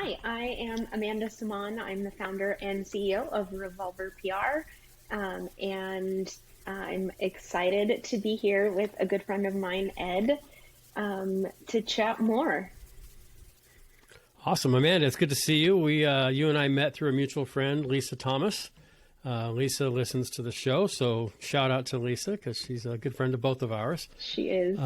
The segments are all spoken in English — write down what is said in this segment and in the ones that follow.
Hi, I am Amanda Samaan. I'm the founder and CEO of Revolver PR, and I'm excited to be here with a good friend of mine, Ed, to chat more. Awesome, Amanda. It's good to see you. You and I met through a mutual friend, Lisa Thomas. Lisa listens to the show, so shout out to Lisa because she's a good friend of both of ours. She is.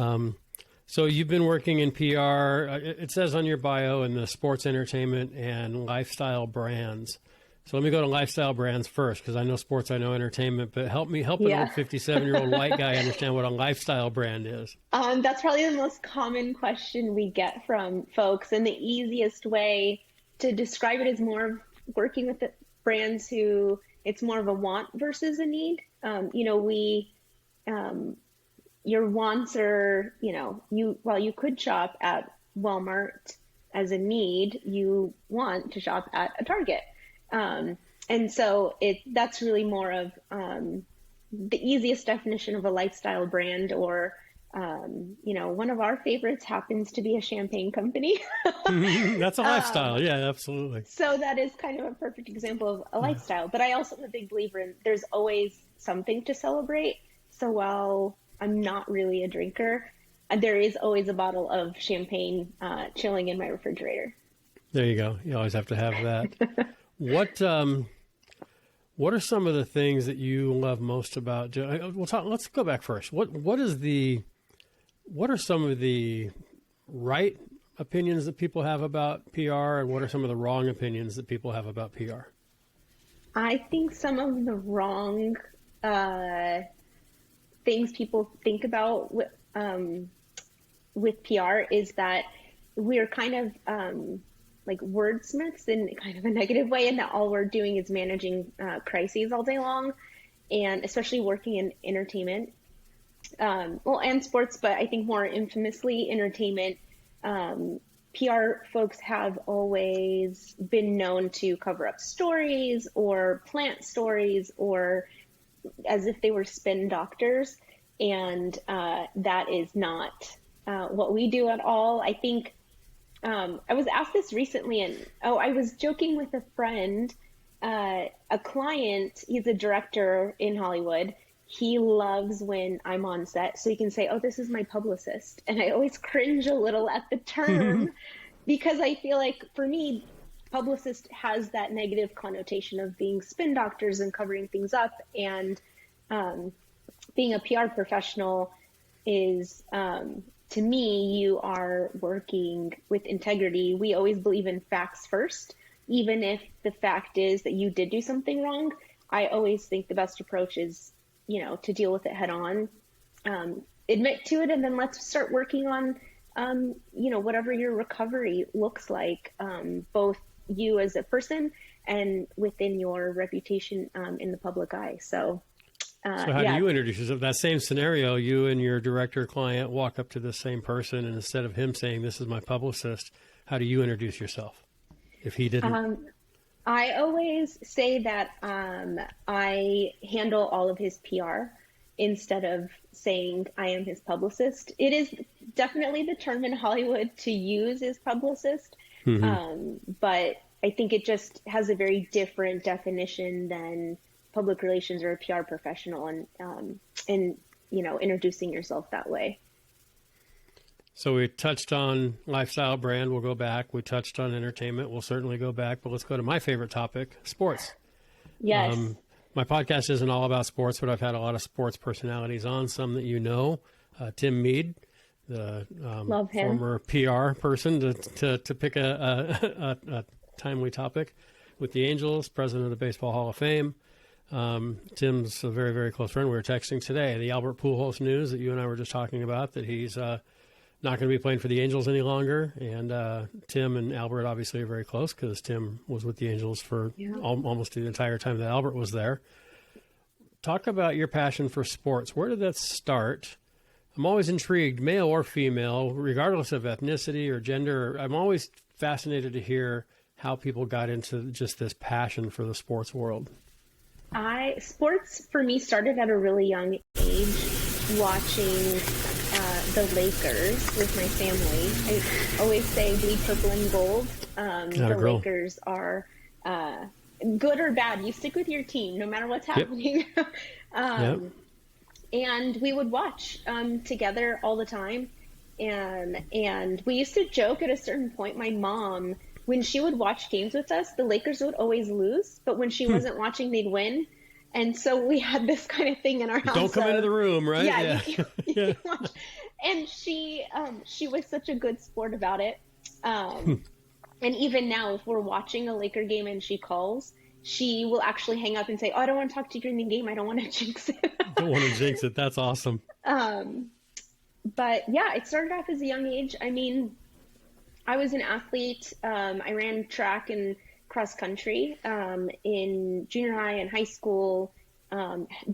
So you've been working in PR. It says on your bio in the sports, entertainment, and lifestyle brands. So let me go to lifestyle brands first because I know sports, I know entertainment, but help an old 57-year-old white guy understand what a lifestyle brand is. That's probably the most common question we get from folks, and the easiest way to describe it is more of working with the brands who it's more of a want versus a need. Your wants are, while you could shop at Walmart as a need, you want to shop at a Target. And so that's really more of the easiest definition of a lifestyle brand, or, one of our favorites happens to be a champagne company. That's a lifestyle. Yeah, absolutely. So that is kind of a perfect example of a lifestyle. But I also am a big believer in there's always something to celebrate. So while I'm not really a drinker, there is always a bottle of champagne chilling in my refrigerator. There you go. You always have to have that. What are some of the things that you love most about? Let's go back first. What are some of the right opinions that people have about PR, and what are some of the wrong opinions that people have about PR? I think some of the wrong things people think about with PR is that we're kind of like wordsmiths in kind of a negative way, and that all we're doing is managing crises all day long, and especially working in entertainment, and sports, but I think more infamously entertainment. PR folks have always been known to cover up stories or plant stories or as if they were spin doctors, and that is not what we do at all. I think I was asked this recently, and I was joking with a friend, a client. He's a director in Hollywood. He loves when I'm on set, so he can say, "Oh, this is my publicist," and I always cringe a little at the term because I feel like for me, publicist has that negative connotation of being spin doctors and covering things up, and being a PR professional is, to me, you are working with integrity. We always believe in facts first, even if the fact is that you did do something wrong. I always think the best approach is, to deal with it head on, admit to it, and then let's start working on, whatever your recovery looks like, both you as a person and within your reputation in the public eye. So how do you introduce yourself? That same scenario, you and your director client walk up to the same person, and instead of him saying, "This is my publicist," how do you introduce yourself if he didn't? I always say that I handle all of his PR instead of saying I am his publicist. It is definitely the term in Hollywood to use is publicist, but I think it just has a very different definition than public relations or a PR professional, and introducing yourself that way. So we touched on lifestyle brand. We'll go back. We touched on entertainment. We'll certainly go back, but let's go to my favorite topic, sports. Yes. My podcast isn't all about sports, but I've had a lot of sports personalities on, some that you know. Tim Mead, the former PR person, to pick a timely topic, with the Angels, president of the Baseball Hall of Fame. Tim's a very, very close friend. We were texting today. The Albert Pujols news that you and I were just talking about, that he's not going to be playing for the Angels any longer. And Tim and Albert obviously are very close because Tim was with the Angels for almost the entire time that Albert was there. Talk about your passion for sports. Where did that start? I'm always intrigued, male or female, regardless of ethnicity or gender. I'm always fascinated to hear how people got into just this passion for the sports world. Sports for me started at a really young age, watching the Lakers with my family. I always say bleed purple and gold. The Lakers are good or bad. You stick with your team no matter what's happening. And we would watch together all the time. And we used to joke at a certain point, my mom, when she would watch games with us, the Lakers would always lose, but when she wasn't watching, they'd win. And so we had this kind of thing in our house. Don't come into the room, right? Yeah. You can't watch. And she was such a good sport about it. And even now, if we're watching a Laker game and she calls, she will actually hang up and say, "Oh, I don't want to talk to you during the game. I don't want to jinx it." Don't want to jinx it. That's awesome. But yeah, it started off as a young age. I mean, I was an athlete. I ran track and cross country in junior high and high school.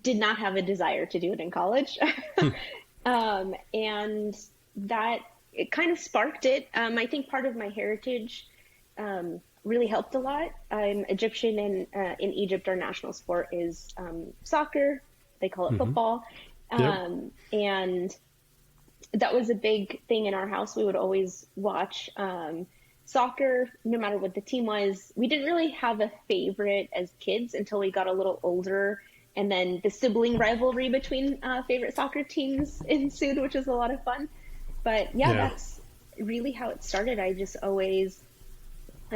Did not have a desire to do it in college. And that, it kind of sparked it. I think part of my heritage really helped a lot. I'm Egyptian, and in Egypt, our national sport is soccer. They call it football. And that was a big thing in our house. We would always watch soccer, no matter what the team was. We didn't really have a favorite as kids until we got a little older. And then the sibling rivalry between favorite soccer teams ensued, which was a lot of fun. But that's really how it started. I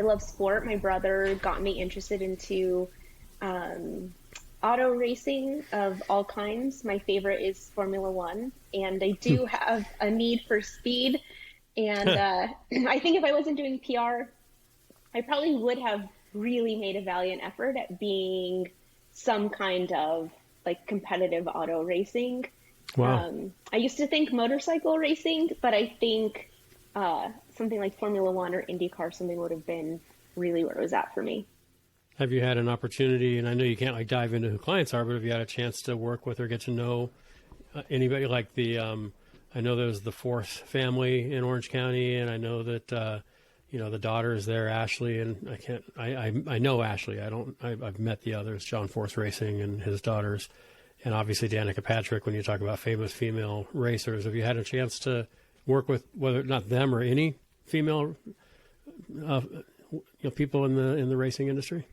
love sport. My brother got me interested into auto racing of all kinds. My favorite is Formula One, and I do have a need for speed. And I think if I wasn't doing PR, I probably would have really made a valiant effort at being some kind of like competitive auto racing. Wow. I used to think motorcycle racing, but I think something like Formula One or IndyCar, something would have been really where it was at for me. Have you had an opportunity, and I know you can't like dive into who clients are, but have you had a chance to work with or get to know anybody like I know there's the Force family in Orange County, and I know that, the daughter is there, Ashley, and I know Ashley. I've met the others, John Force Racing and his daughters, and obviously Danica Patrick. When you talk about famous female racers, have you had a chance to work with, whether not them or any female people in the racing industry?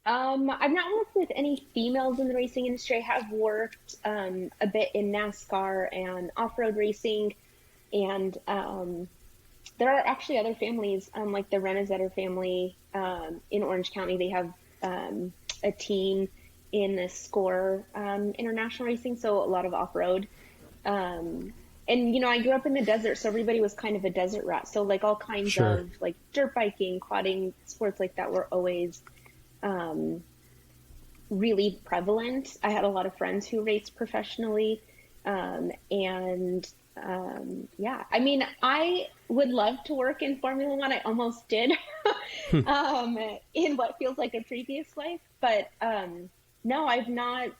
I've not worked with any females in the racing industry. I have worked a bit in NASCAR and off-road racing, and there are actually other families, like the Renazetter family in Orange County. They have a team in the SCORE international racing, so a lot of off-road. And, I grew up in the desert, so everybody was kind of a desert rat. So like all kinds of like dirt biking, quadding, sports like that were always really prevalent. I had a lot of friends who raced professionally. I mean, I would love to work in Formula One. I almost did in what feels like a previous life. But no, I've not.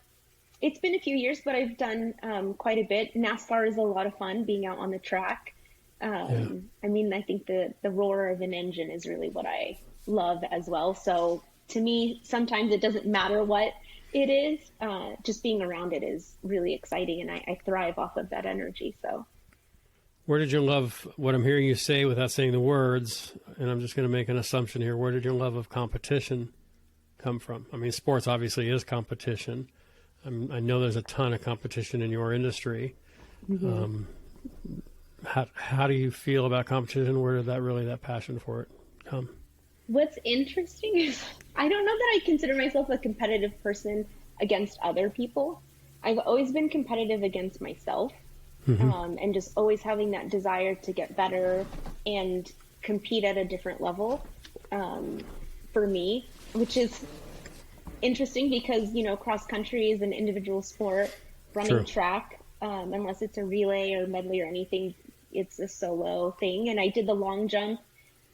It's been a few years, but I've done quite a bit. NASCAR is a lot of fun, being out on the track. I mean, I think the roar of an engine is really what I love as well. So to me, sometimes it doesn't matter what it is. Just being around it is really exciting, and I thrive off of that energy. So, where did your love, what I'm hearing you say without saying the words, and I'm just going to make an assumption here, where did your love of competition come from? I mean, sports obviously is competition. I know there's a ton of competition in your industry. How do you feel about competition? Where did that passion for it come? What's interesting is I don't know that I consider myself a competitive person against other people. I've always been competitive against myself, and just always having that desire to get better and compete at a different level for me, which is interesting because, cross country is an individual sport. Running track, unless it's a relay or medley or anything, it's a solo thing. And I did the long jump.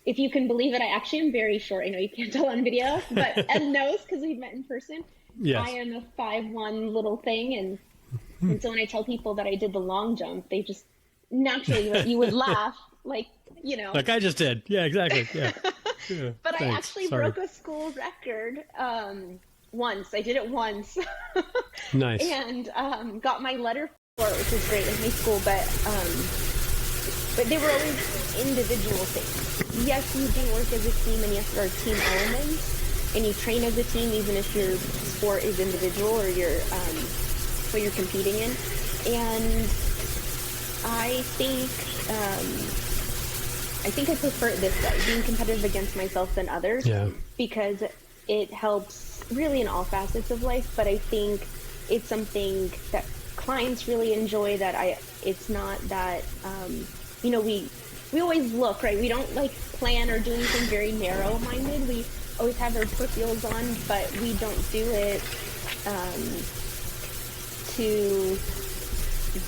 If you can believe it, I actually am very short. I know you can't tell on video, but Ed knows because we've met in person. Yes. I am a 5'1" little thing. And so when I tell people that I did the long jump, they just naturally, you would laugh, like I just did. Yeah, exactly. Yeah. But thanks. I actually broke a school record once. I did it once. Nice. And got my letter for it, which was great in high school. But but they were always individual things. Yes, you do work as a team, and yes, there are team elements, and you train as a team, even if your sport is individual or what you're competing in. And I think I prefer it this way, being competitive against myself than others, because it helps really in all facets of life. But I think it's something that clients really enjoy, it's not that, we always look, right? We don't like plan or do anything very narrow-minded. We always have our peripherals on, but we don't do it to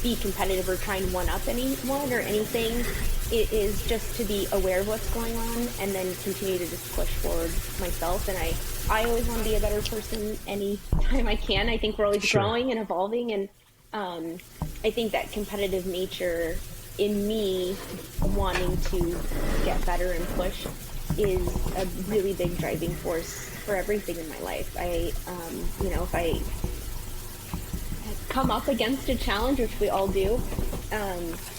be competitive or try and one-up anyone or anything. It is just to be aware of what's going on and then continue to just push forward myself. And I always want to be a better person any time I can. I think we're always growing and evolving. And I think that competitive nature in me wanting to get better and push is a really big driving force for everything in my life. If I come up against a challenge, which we all do,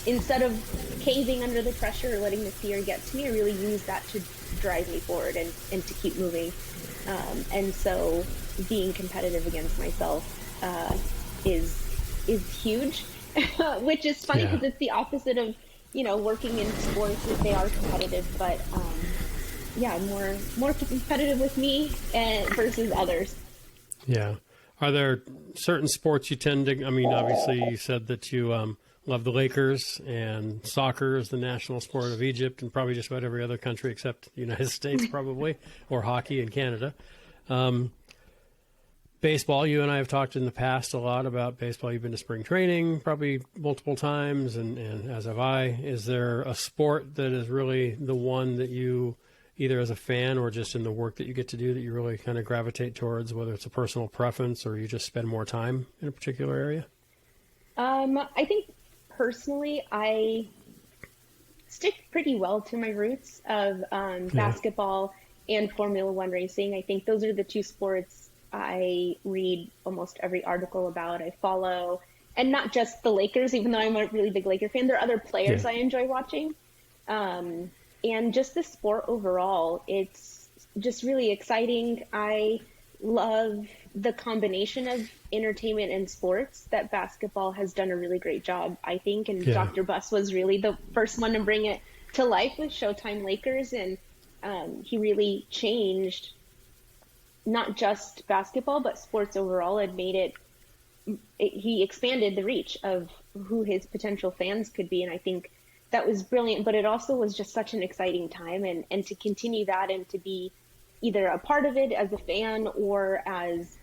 instead of caving under the pressure or letting the fear get to me, I really use that to drive me forward and to keep moving. And so being competitive against myself is huge, which is funny because it's the opposite of, working in sports if they are competitive, but more competitive with me versus others. Yeah. Are there certain sports you tend to, obviously you said that you love the Lakers, and soccer is the national sport of Egypt and probably just about every other country except the United States probably, or hockey in Canada. Baseball, you and I have talked in the past a lot about baseball. You've been to spring training probably multiple times, and as have I. Is there a sport that is really the one that you, either as a fan or just in the work that you get to do, that you really kind of gravitate towards, whether it's a personal preference or you just spend more time in a particular area? I think personally, I stick pretty well to my roots of basketball and Formula One racing. I think those are the two sports I read almost every article about. I follow, and not just the Lakers, even though I'm a really big Laker fan. There are other players I enjoy watching. And just the sport overall, it's just really exciting. I love the combination of entertainment and sports that basketball has done a really great job, I think. And Dr. Buss was really the first one to bring it to life with Showtime Lakers. And he really changed not just basketball, but sports overall, and he expanded the reach of who his potential fans could be. And I think that was brilliant, but it also was just such an exciting time, and to continue that and to be either a part of it as a fan or as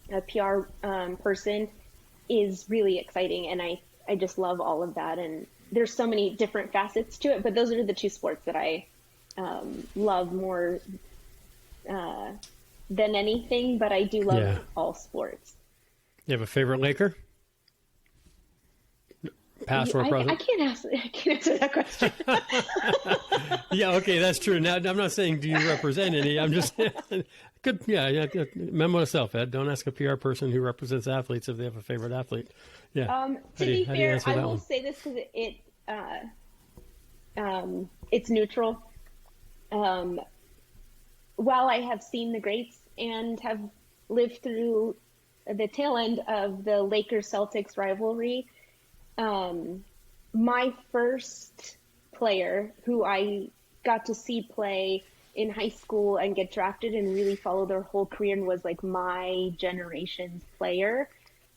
a PR person is really exciting. And I just love all of that. And there's so many different facets to it, but those are the two sports that I love more than anything, but I do love all sports. You have a favorite Laker? Past or present? I can't answer that question. Yeah, okay, that's true. Now, I'm not saying do you represent any. I'm just good. Yeah. Memo to self, Ed. Don't ask a PR person who represents athletes if they have a favorite athlete. Yeah. To be fair, I will say this because it's neutral. While I have seen the greats and have lived through the tail end of the Lakers-Celtics rivalry, my first player who I got to see play in high school and get drafted and really follow their whole career and was like my generation's player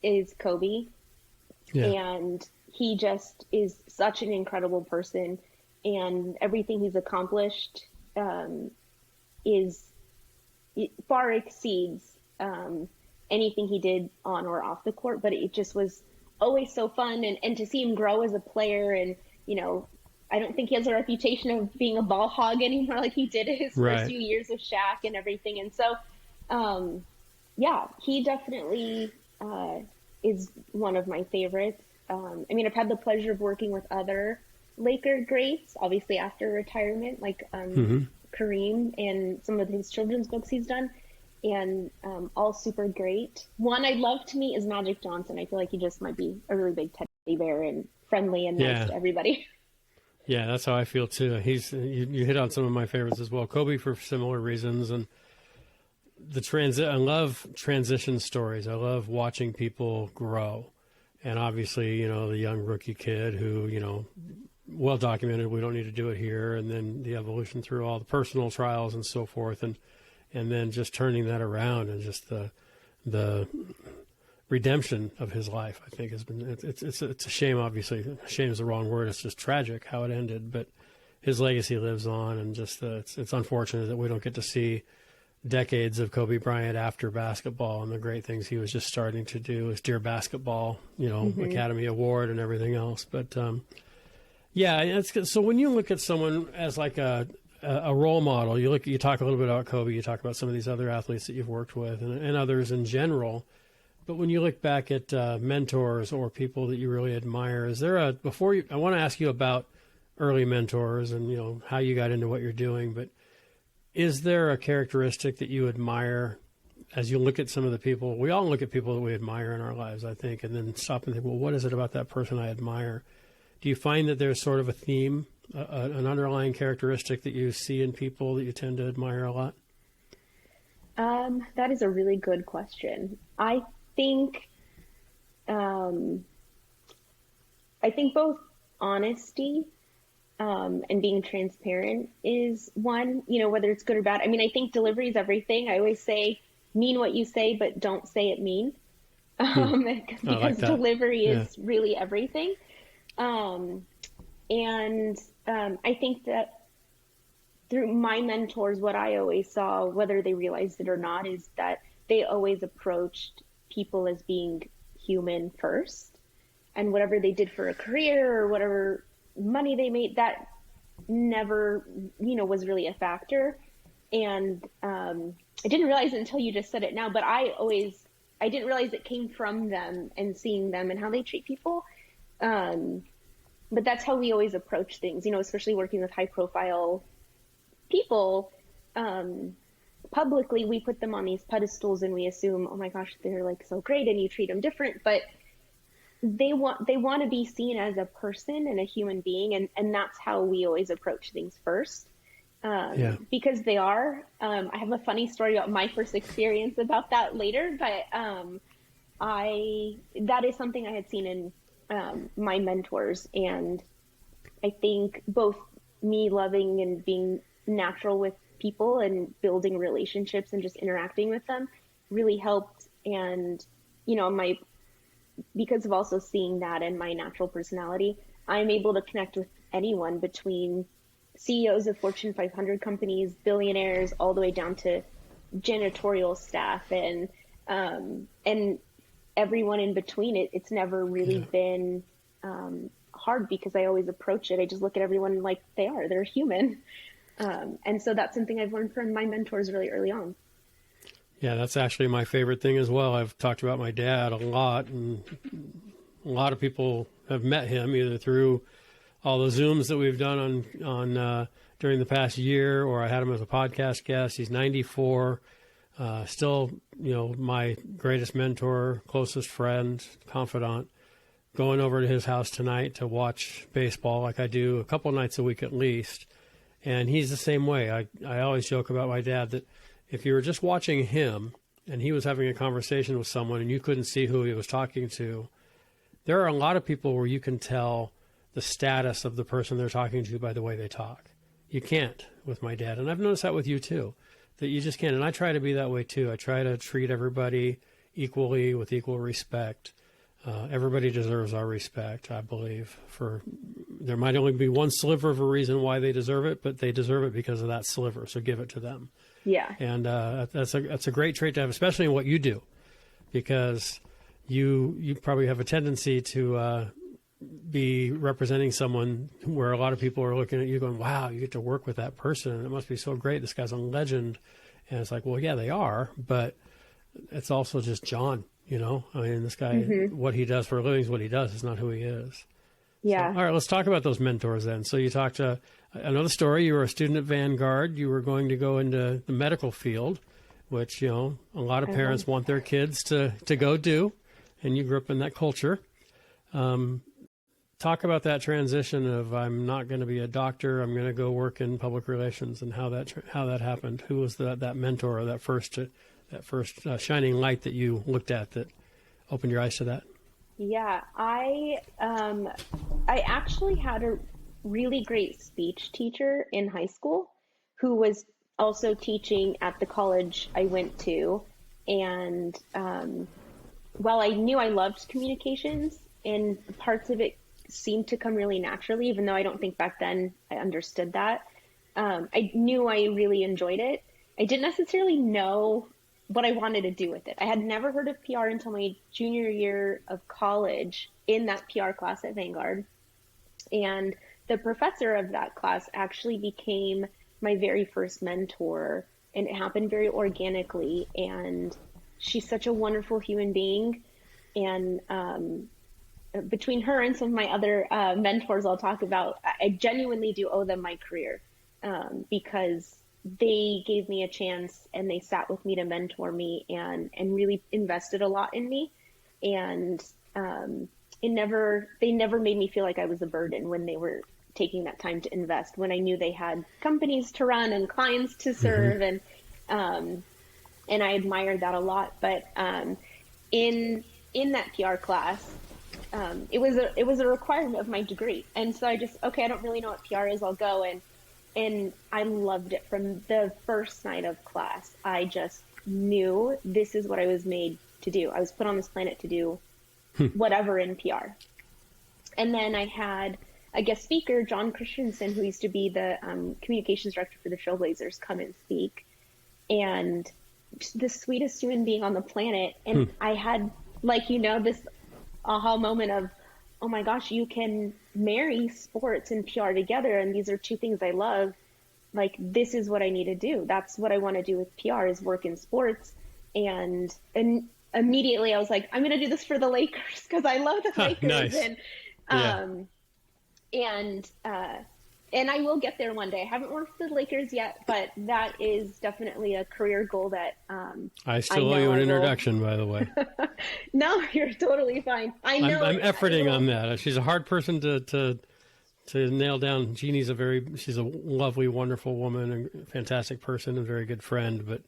is Kobe. Yeah. And he just is such an incredible person, and everything he's accomplished far exceeds anything he did on or off the court. But it just was always so fun, and to see him grow as a player. And I don't think he has a reputation of being a ball hog anymore like he did his first few years with Shaq and everything. And so he definitely is one of my favorites. I've had the pleasure of working with other Laker greats, obviously after retirement, like Kareem and some of his children's books he's done, and all super great. One I'd love to meet is Magic Johnson. I feel like he just might be a really big teddy bear and friendly and nice to everybody. Yeah, that's how I feel too. You hit on some of my favorites as well. Kobe for similar reasons, and I love transition stories. I love watching people grow, and obviously, the young rookie kid who, well documented. We don't need to do it here, and then the evolution through all the personal trials and so forth, and then just turning that around, and just the redemption of his life, I think, has been, it's a shame. Obviously, shame is the wrong word. It's just tragic how it ended, but his legacy lives on, and just it's unfortunate that we don't get to see decades of Kobe Bryant after basketball and the great things he was just starting to do, his Dear Basketball, Academy Award and everything else. But yeah, it's good. So when you look at someone as like a role model, you talk a little bit about Kobe, you talk about some of these other athletes that you've worked with, and others in general. But when you look back at mentors or people that you really admire, is there I want to ask you about early mentors and how you got into what you're doing, but is there a characteristic that you admire as you look at some of the people? We all look at people that we admire in our lives, I think, and then stop and think, well, what is it about that person I admire? Do you find that there's sort of a theme, an underlying characteristic that you see in people that you tend to admire a lot? That is a really good question. I think both honesty and being transparent is one, whether it's good or bad. I mean, I think delivery is everything. I always say, mean what you say, but don't say it mean. Because delivery is really everything. I think that through my mentors, what I always saw, whether they realized it or not, is that they always approached people as being human first, and whatever they did for a career or whatever money they made, that never, was really a factor. And I didn't realize it until you just said it now, but I didn't realize it came from them and seeing them and how they treat people. But that's how we always approach things, especially working with high profile people. Publicly, we put them on these pedestals and we assume, oh my gosh, they're like so great, and you treat them different, but they want to be seen as a person and a human being. And that's how we always approach things first. Because they are, I have a funny story about my first experience about that later, but that is something I had seen in my mentors. And I think both me loving and being natural with people and building relationships and just interacting with them really helped. And, because of also seeing that and my natural personality, I'm able to connect with anyone, between CEOs of Fortune 500 companies, billionaires, all the way down to janitorial staff and everyone in between. It's never really been hard, because I always approach it. I just look at everyone like they're human. And so that's something I've learned from my mentors really early on. Yeah, that's actually my favorite thing as well. I've talked about my dad a lot, and a lot of people have met him either through all the Zooms that we've done on during the past year, or I had him as a podcast guest. He's 94, still, my greatest mentor, closest friend, confidant. Going over to his house tonight to watch baseball like I do a couple nights a week at least. And he's the same way. I always joke about my dad that if you were just watching him and he was having a conversation with someone and you couldn't see who he was talking to, there are a lot of people where you can tell the status of the person they're talking to by the way they talk. You can't with my dad. And I've noticed that with you too, that you just can't. And I try to be that way too. I try to treat everybody equally with equal respect. Everybody deserves our respect, I believe. There might only be one sliver of a reason why they deserve it, but they deserve it because of that sliver. So give it to them. Yeah. And that's a great trait to have, especially in what you do, because you probably have a tendency to be representing someone where a lot of people are looking at you going, wow, you get to work with that person. It must be so great. This guy's a legend. And it's like, well, yeah, they are, but it's also just John. I mean, this guy, what he does for a living is what he does. It's not who he is. Yeah. So, all right, let's talk about those mentors then. So you talked to another story. You were a student at Vanguard. You were going to go into the medical field, which, a lot of parents want their kids to go do. And you grew up in that culture. talk about that transition of I'm not going to be a doctor, I'm going to go work in public relations, and how that happened. Who was that mentor, or that first shining light that you looked at that opened your eyes to that? Yeah, I actually had a really great speech teacher in high school who was also teaching at the college I went to. And while I knew I loved communications, and parts of it seemed to come really naturally, even though I don't think back then I understood that, I knew I really enjoyed it. I didn't necessarily know what I wanted to do with it. I had never heard of PR until my junior year of college in that PR class at Vanguard. And the professor of that class actually became my very first mentor, and it happened very organically. And she's such a wonderful human being. And between her and some of my other mentors I'll talk about, I genuinely do owe them my career, because they gave me a chance and they sat with me to mentor me and really invested a lot in me. And they never made me feel like I was a burden when they were taking that time to invest, when I knew they had companies to run and clients to serve. And I admired that a lot. But in that PR class, it was a requirement of my degree. And so I don't really know what PR is, I'll go. And I loved it from the first night of class. I just knew this is what I was made to do. I was put on this planet to do whatever in PR. And then I had a guest speaker, John Christensen, who used to be the communications director for the Trailblazers, come and speak. And the sweetest human being on the planet. And I had, this aha moment of, oh my gosh, you can marry sports and PR together, and these are two things I love. Like, this is what I need to do. That's what I want to do with PR, is work in sports. And immediately I was like, I'm going to do this for the Lakers, because I love the Lakers. Nice. And I will get there one day. I haven't worked for the Lakers yet, but that is definitely a career goal that I still owe you an introduction, by the way. No, you're totally fine. I'm efforting on that. She's a hard person to nail down. Jeannie's she's a lovely, wonderful woman, and fantastic person, and very good friend, but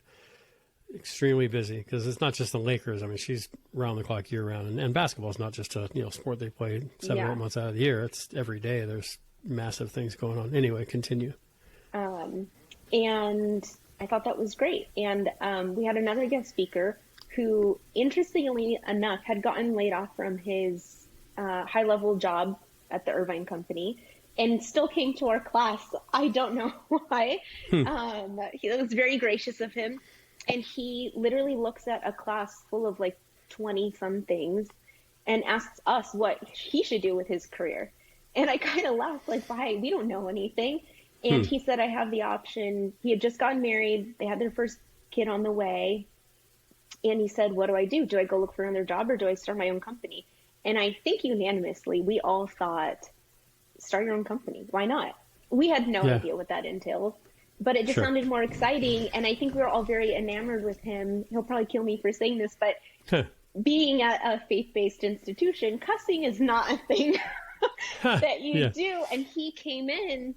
extremely busy, because it's not just the Lakers. I mean, she's round the clock year round, and basketball is not just a sport they play 7 or 8 months out of the year. It's every day. There's massive things going on. Anyway, continue. And I thought that was great. And we had another guest speaker who, interestingly enough, had gotten laid off from his high-level job at the Irvine company and still came to our class. I don't know why. It was very gracious of him. And he literally looks at a class full of 20-somethings and asks us what he should do with his career. And I kind of laughed, why? We don't know anything. And he said, I have the option. He had just gotten married. They had their first kid on the way. And he said, what do I do? Do I go look for another job, or do I start my own company? And I think unanimously, we all thought, start your own company. Why not? We had no idea what that entailed, but it just sounded more exciting. And I think we were all very enamored with him. He'll probably kill me for saying this, but being at a faith-based institution, cussing is not a thing that you do. And he came in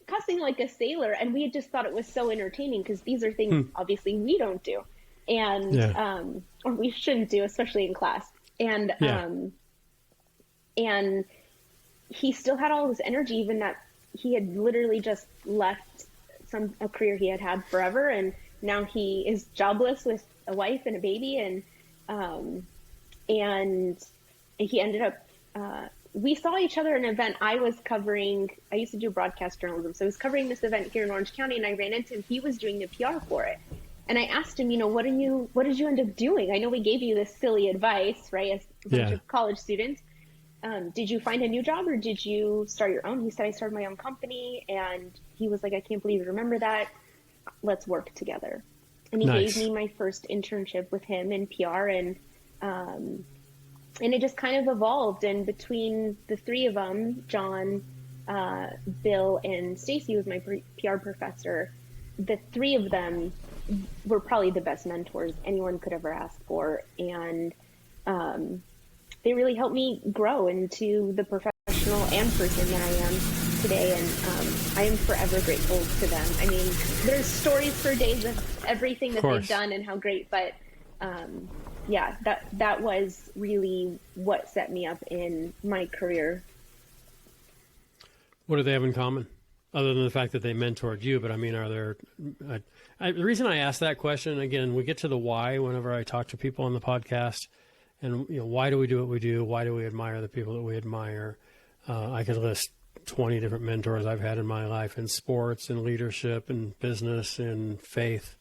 cussing like a sailor, and we had just thought it was so entertaining, because these are things obviously we don't do, and or we shouldn't do, especially in class. And and he still had all his energy, even that he had literally just left a career he had had forever, and now he is jobless with a wife and a baby, and he ended up we saw each other at an event I used to do broadcast journalism, so I was covering this event here in Orange County, and I ran into him. He was doing the PR for it. And I asked him, what did you end up doing? I know we gave you this silly advice, right, as a bunch of college students. Did you find a new job, or did you start your own? He said, I started my own company. And he was like, I can't believe you remember that. Let's work together. And he gave me my first internship with him in PR, and it just kind of evolved. And between the three of them, John, Bill, and Stacy, was my PR professor, the three of them were probably the best mentors anyone could ever ask for. And they really helped me grow into the professional professional and person than I am today. And I am forever grateful to them. I mean, there's stories for days of everything that they've done and how great, but yeah, that was really what set me up in my career. What do they have in common? Other than the fact that they mentored you, but I mean, are there, the reason I ask that question, again, we get to the why whenever I talk to people on the podcast, and why do we do what we do? Why do we admire the people that we admire? I could list 20 different mentors I've had in my life in sports and leadership and business and faith,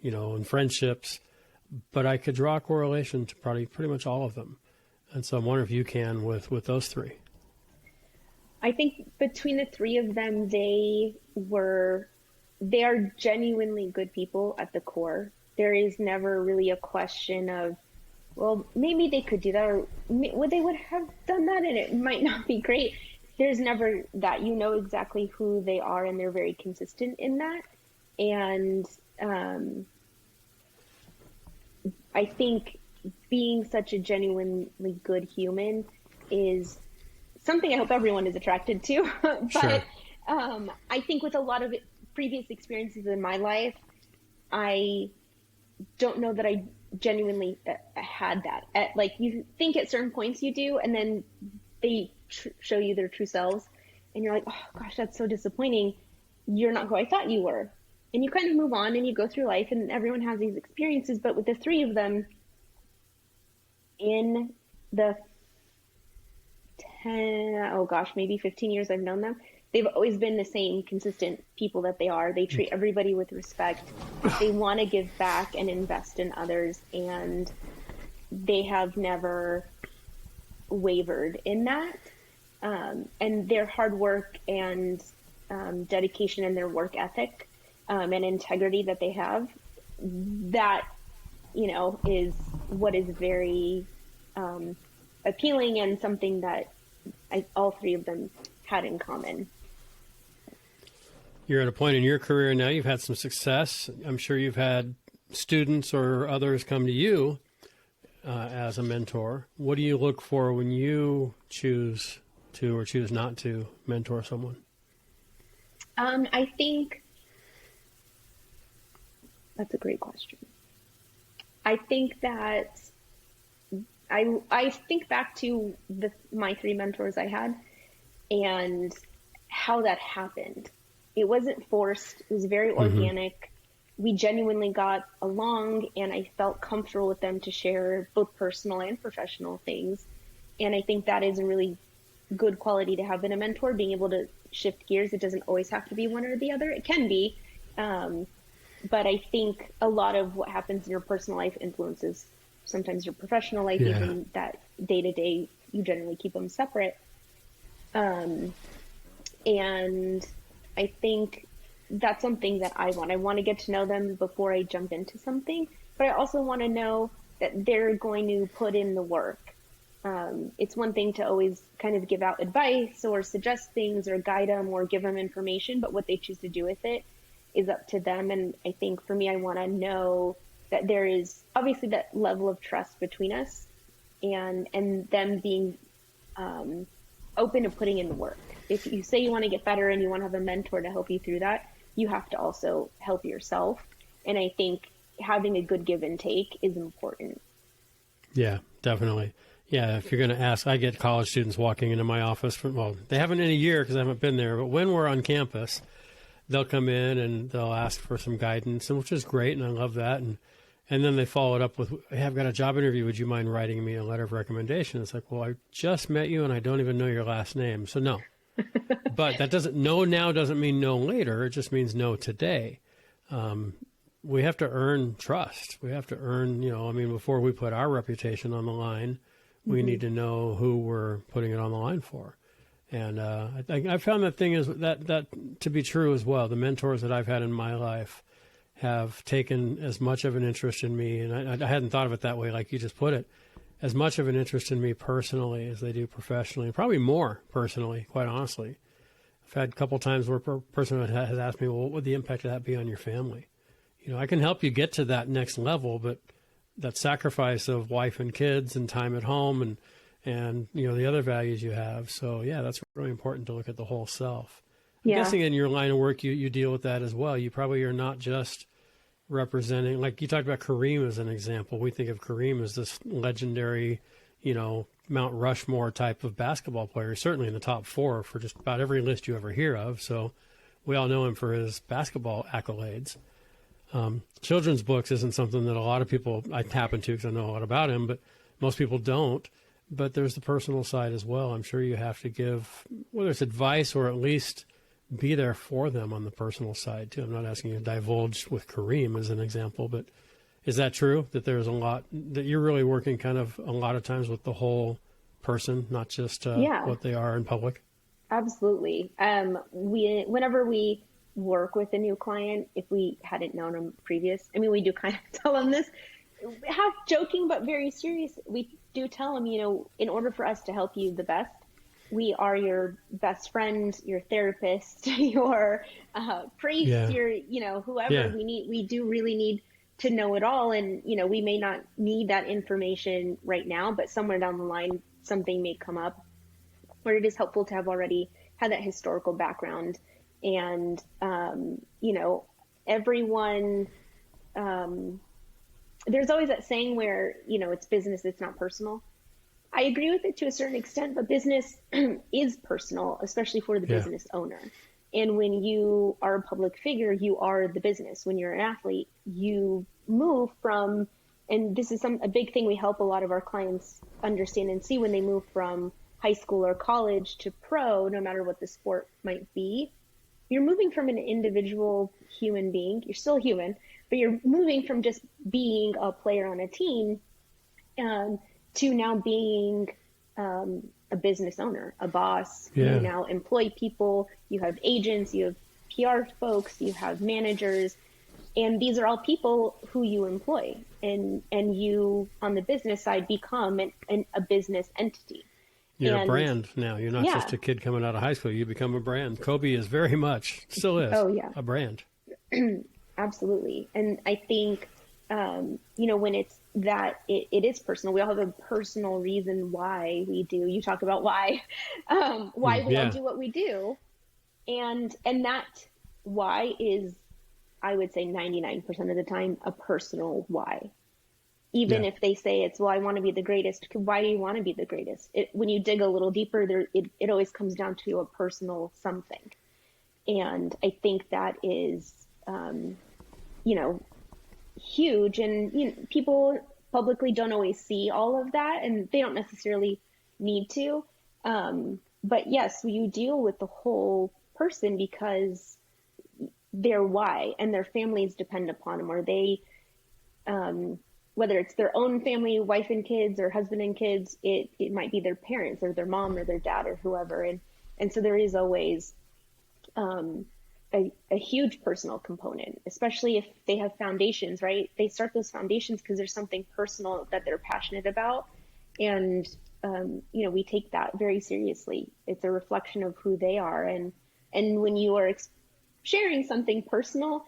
and friendships, but I could draw a correlation to probably pretty much all of them. And so I'm wondering if you can with those three. I think between the three of them, they are genuinely good people at the core. There is never really a question of, well, maybe they could do that, or they would have done that and it might not be great. There's never that. You know exactly who they are, and they're very consistent in that. And I think being such a genuinely good human is something I hope everyone is attracted to. But sure. I think with a lot of previous experiences in my life, I don't know that I genuinely had that. You think at certain points you do, and then they show you their true selves, and you're like, oh gosh, that's so disappointing. You're not who I thought you were. And you kind of move on and you go through life, and everyone has these experiences. But with the three of them, in the maybe 15 years I've known them, they've always been the same consistent people that they are. They treat everybody with respect. They want to give back and invest in others, and they have never wavered in that. And their hard work and dedication and their work ethic and integrity that they have, that, is what is very appealing, and something that all three of them had in common. You're at a point in your career now, you've had some success. I'm sure you've had students or others come to you as a mentor. What do you look for when you choose to or choose not to mentor someone? I think that's a great question. I think that I think back to my three mentors I had and how that happened. It wasn't forced. It was very organic. We genuinely got along, and I felt comfortable with them to share both personal and professional things. And I think that is a really good quality to have in a mentor, being able to shift gears. It doesn't always have to be one or the other. It can be. But I think a lot of what happens in your personal life influences sometimes your professional life, even that day to day, you generally keep them separate. And I think that's something that I want. I want to get to know them before I jump into something, but I also want to know that they're going to put in the work. It's one thing to always kind of give out advice or suggest things or guide them or give them information, but what they choose to do with it is up to them. And I think for me, I want to know that there is obviously that level of trust between us, and them being open to putting in the work. If you say you want to get better and you want to have a mentor to help you through that, you have to also help yourself. And I think having a good give and take is important. Yeah, definitely. Yeah, if you're going to ask, I get college students walking into my office. They haven't in a year because I haven't been there, but when we're on campus, they'll come in and they'll ask for some guidance, and which is great, and I love that. And then they follow it up with, hey, I've got a job interview. Would you mind writing me a letter of recommendation? It's like, well, I just met you and I don't even know your last name. So no. But that doesn't mean no later. It just means no today. We have to earn trust. We have to earn, before we put our reputation on the line, we need to know who we're putting it on the line for. And I found that thing is that to be true as well. The mentors that I've had in my life have taken as much of an interest in me, and I hadn't thought of it that way, like you just put it, as much of an interest in me personally as they do professionally, probably more personally, quite honestly. I've had a couple times where a person has asked me, well, what would the impact of that be on your family? I can help you get to that next level, but that sacrifice of wife and kids and time at home and, the other values you have. So yeah, that's really important to look at the whole self. I'm Yeah. guessing in your line of work, you deal with that as well. You probably are not just representing, like you talked about Kareem as an example. We think of Kareem as this legendary, Mount Rushmore type of basketball player, certainly in the top 4 for just about every list you ever hear of. So we all know him for his basketball accolades. Children's books isn't something that a lot of people, I happen to because I know a lot about him, but most people don't. But there's the personal side as well. I'm sure you have to give, whether it's advice or at least be there for them on the personal side too. I'm not asking you to divulge with Kareem as an example, but is that true that there's a lot that you're really working kind of a lot of times with the whole person, not just what they are in public? Absolutely. Whenever we work with a new client, if we hadn't known them previous, I mean, we do kind of tell them this, half joking but very serious. We do tell them, in order for us to help you the best, we are your best friend, your therapist, your priest, your, whoever we need. We do really need to know it all. And, we may not need that information right now, but somewhere down the line, something may come up where it is helpful to have already had that historical background. And, everyone, there's always that saying where, it's business, it's not personal. I agree with it to a certain extent, but business is personal, especially for the business owner. And when you are a public figure, you are the business. When you're an athlete, you move from, and this is a big thing we help a lot of our clients understand and see when they move from high school or college to pro, no matter what the sport might be. You're moving from an individual human being. You're still human, but you're moving from just being a player on a team to now being a business owner, a boss. Yeah. You now employ people. You have agents. You have PR folks. You have managers. And these are all people who you employ. And you, on the business side, become a business entity. You're a brand now. You're not just a kid coming out of high school. You become a brand. Kobe is very much, still is, a brand. Absolutely. And I think, when it's that, it is personal. We all have a personal reason why we do. You talk about why we all do what we do. And that why is, I would say 99% of the time, a personal why. Even if they say it's, well, I want to be the greatest. Why do you want to be the greatest? When you dig a little deeper, it always comes down to a personal something. And I think that is, huge. And, people publicly don't always see all of that, and they don't necessarily need to. But yes, you deal with the whole person because their why and their families depend upon them, or they, whether it's their own family, wife and kids, or husband and kids, it might be their parents or their mom or their dad or whoever. And so there is always a huge personal component, especially if they have foundations, right? They start those foundations because there's something personal that they're passionate about. And, we take that very seriously. It's a reflection of who they are. And when you are sharing something personal,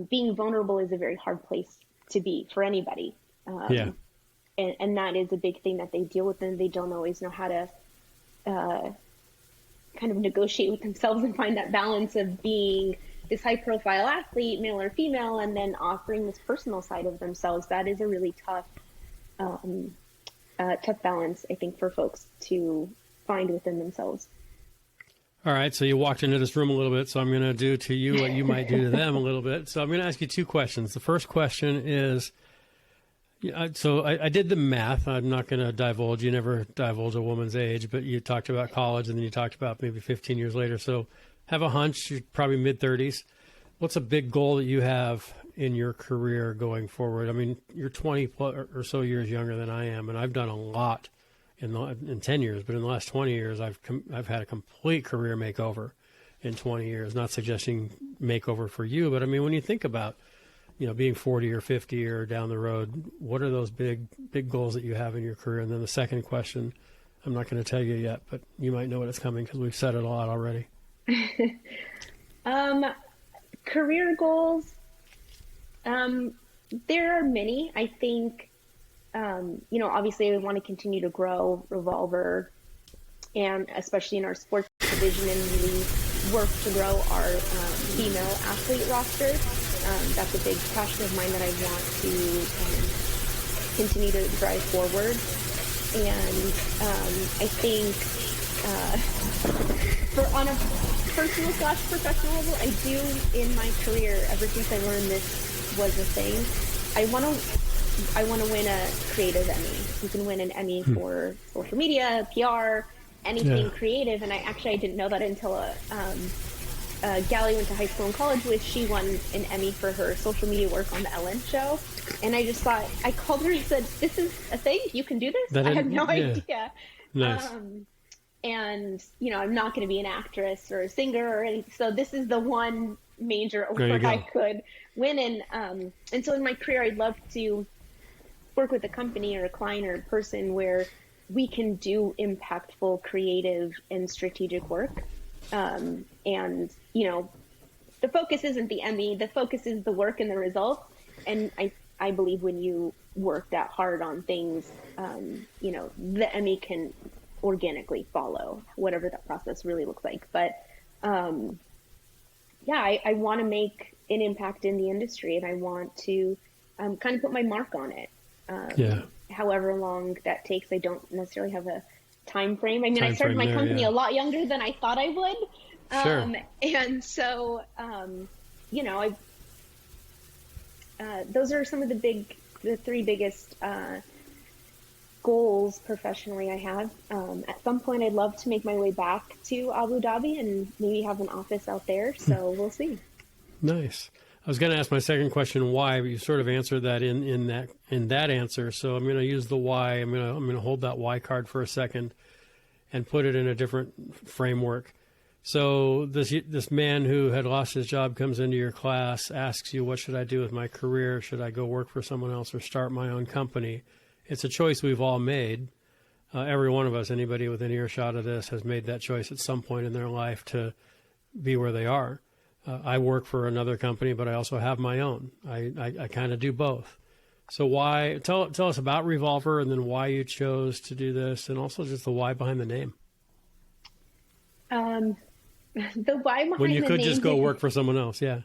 being vulnerable is a very hard place to be for anybody. And that is a big thing that they deal with, and they don't always know how to kind of negotiate with themselves and find that balance of being this high profile athlete, male or female, and then offering this personal side of themselves. That is a really tough balance, I think, for folks to find within themselves. All right, so you walked into this room a little bit, so I'm going to do to you what you might do to them a little bit. So I'm going to ask you 2 questions. The first question is, so I did the math. I'm not going to divulge. You never divulge a woman's age, but you talked about college, and then you talked about maybe 15 years later. So have a hunch, you're probably mid-30s. What's a big goal that you have in your career going forward? I mean, you're 20 or so years younger than I am, and I've done a lot in 10 years, but in the last 20 years, I've had a complete career makeover in 20 years. Not suggesting makeover for you, but I mean, when you think about, being 40 or 50 or down the road, what are those big goals that you have in your career? And then the second question, I'm not going to tell you yet, but you might know what it's coming because we've said it a lot already. Career goals. There are many. I think obviously I want to continue to grow Revolver, and especially in our sports division, and really work to grow our female athlete roster. That's a big passion of mine that I want to continue to drive forward. And I think on a personal / professional level, I do in my career, ever since I learned this was a thing, I want to win a creative Emmy. You can win an Emmy for social media, PR, anything creative. And I didn't know that until a gal I went to high school and college with. She won an Emmy for her social media work on the Ellen show. And I just thought, I called her and said, "This is a thing? You can do this?" I had no idea. Nice. And, I'm not going to be an actress or a singer or anything. So this is the one major award I could win. And so in my career, I'd love to work with a company or a client or a person where we can do impactful, creative, and strategic work. And, the focus isn't the Emmy. The focus is the work and the results. And I believe when you work that hard on things, the Emmy can organically follow, whatever that process really looks like. But I want to make an impact in the industry, and I want to kind of put my mark on it. However long that takes, I don't necessarily have a time frame. I mean, I started my company a lot younger than I thought I would. And so, those are some of the three biggest goals professionally I have. At some point, I'd love to make my way back to Abu Dhabi and maybe have an office out there. So we'll see. Nice. I was going to ask my second question, why, but you sort of answered that in that answer. So I'm going to use the why. I'm going to hold that why card for a second and put it in a different framework. So this man who had lost his job comes into your class, asks you, "What should I do with my career? Should I go work for someone else or start my own company?" It's a choice we've all made. Every one of us, anybody with an earshot of this, has made that choice at some point in their life to be where they are. I work for another company, but I also have my own. I kind of do both. So why? Tell us about Revolver, and then why you chose to do this, and also just the why behind the name. The why behind the name. When you could just go work for someone else, yeah.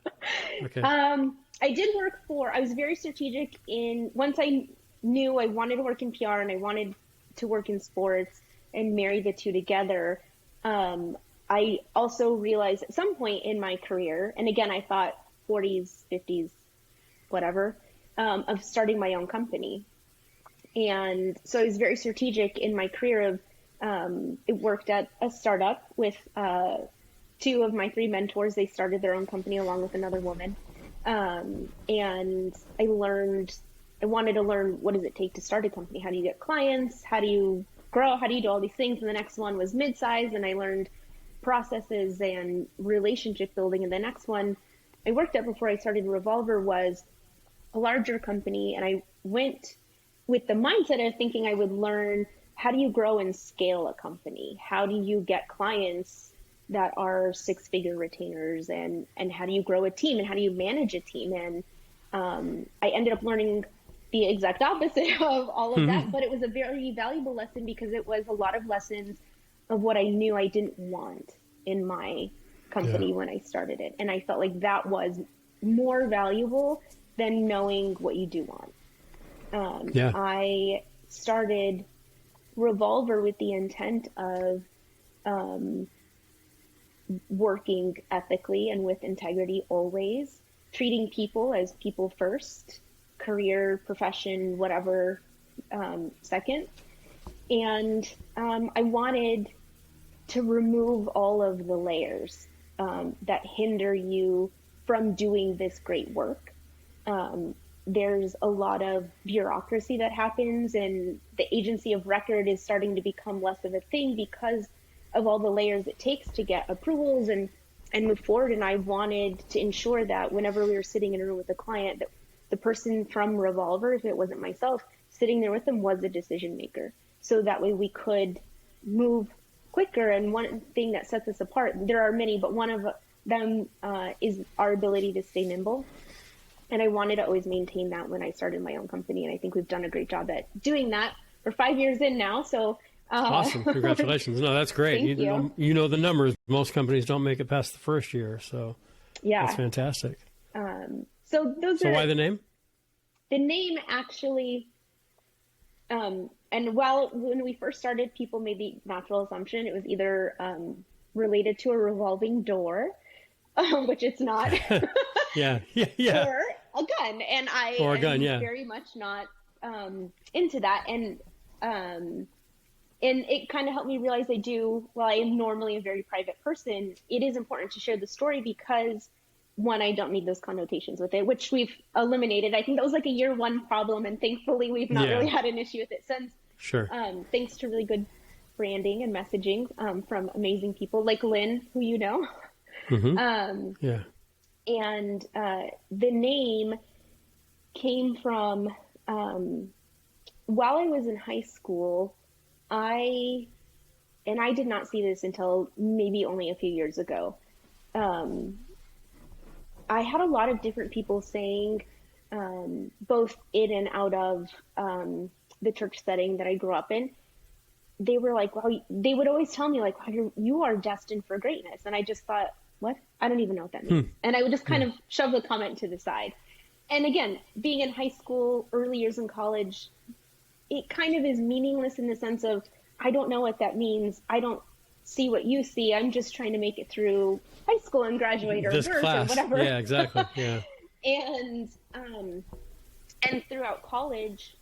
Okay. I did work I was very strategic once I knew I wanted to work in PR and I wanted to work in sports and marry the two together. I also realized at some point in my career, and again, I thought 40s, 50s, whatever, of starting my own company. And so I was very strategic in my career it worked at a startup with two of my three mentors. They started their own company along with another woman. And I wanted to learn, what does it take to start a company? How do you get clients? How do you grow? How do you do all these things? And the next one was mid-size, and I learned processes and relationship building. And the next one I worked at before I started Revolver was a larger company. And I went with the mindset of thinking I would learn, how do you grow and scale a company? How do you get clients that are six-figure retainers? And how do you grow a team? And how do you manage a team? And I ended up learning the exact opposite of all of that, but it was a very valuable lesson because it was a lot of lessons of what I knew I didn't want in my company when I started it. And I felt like that was more valuable than knowing what you do want. I started Revolver with the intent of working ethically and with integrity always, treating people as people first, career, profession, whatever, second. And I wanted to remove all of the layers that hinder you from doing this great work. There's a lot of bureaucracy that happens, and the agency of record is starting to become less of a thing because of all the layers it takes to get approvals and move forward. And I wanted to ensure that whenever we were sitting in a room with a client, that the person from Revolver, if it wasn't myself, sitting there with them was a decision maker. So that way we could move quicker. And one thing that sets us apart, there are many, but one of them is our ability to stay nimble. And I wanted to always maintain that when I started my own company. And I think we've done a great job at doing that. We're 5 years in now. So awesome. Congratulations. No, that's great. Thank you. You know the numbers. Most companies don't make it past the first year. So Yeah. that's fantastic. So why the name? The name actually, and when we first started, people made the natural assumption it was either related to a revolving door, which it's not. Yeah. Or a gun, and I am very much not into that, and it kind of helped me realize while I am normally a very private person, it is important to share the story because, one, I don't need those connotations with it, which we've eliminated. I think that was like a year one problem, and thankfully we've not really had an issue with it since. Sure. Thanks to really good branding and messaging from amazing people like Lynn, who you know. Mm-hmm. And the name came from while I was in high school, I did not see this until maybe only a few years ago. I had a lot of different people saying, both in and out of the church setting that I grew up in, they were like, well, they would always tell me like, wow, you are destined for greatness. And I just thought, what? I don't even know what that means. And I would just kind of shove the comment to the side. And again, being in high school, early years in college, it kind of is meaningless in the sense of, I don't know what that means. I don't see what you see. I'm just trying to make it through high school and graduate or this birth class. or whatever. Yeah, exactly. Yeah. And throughout college,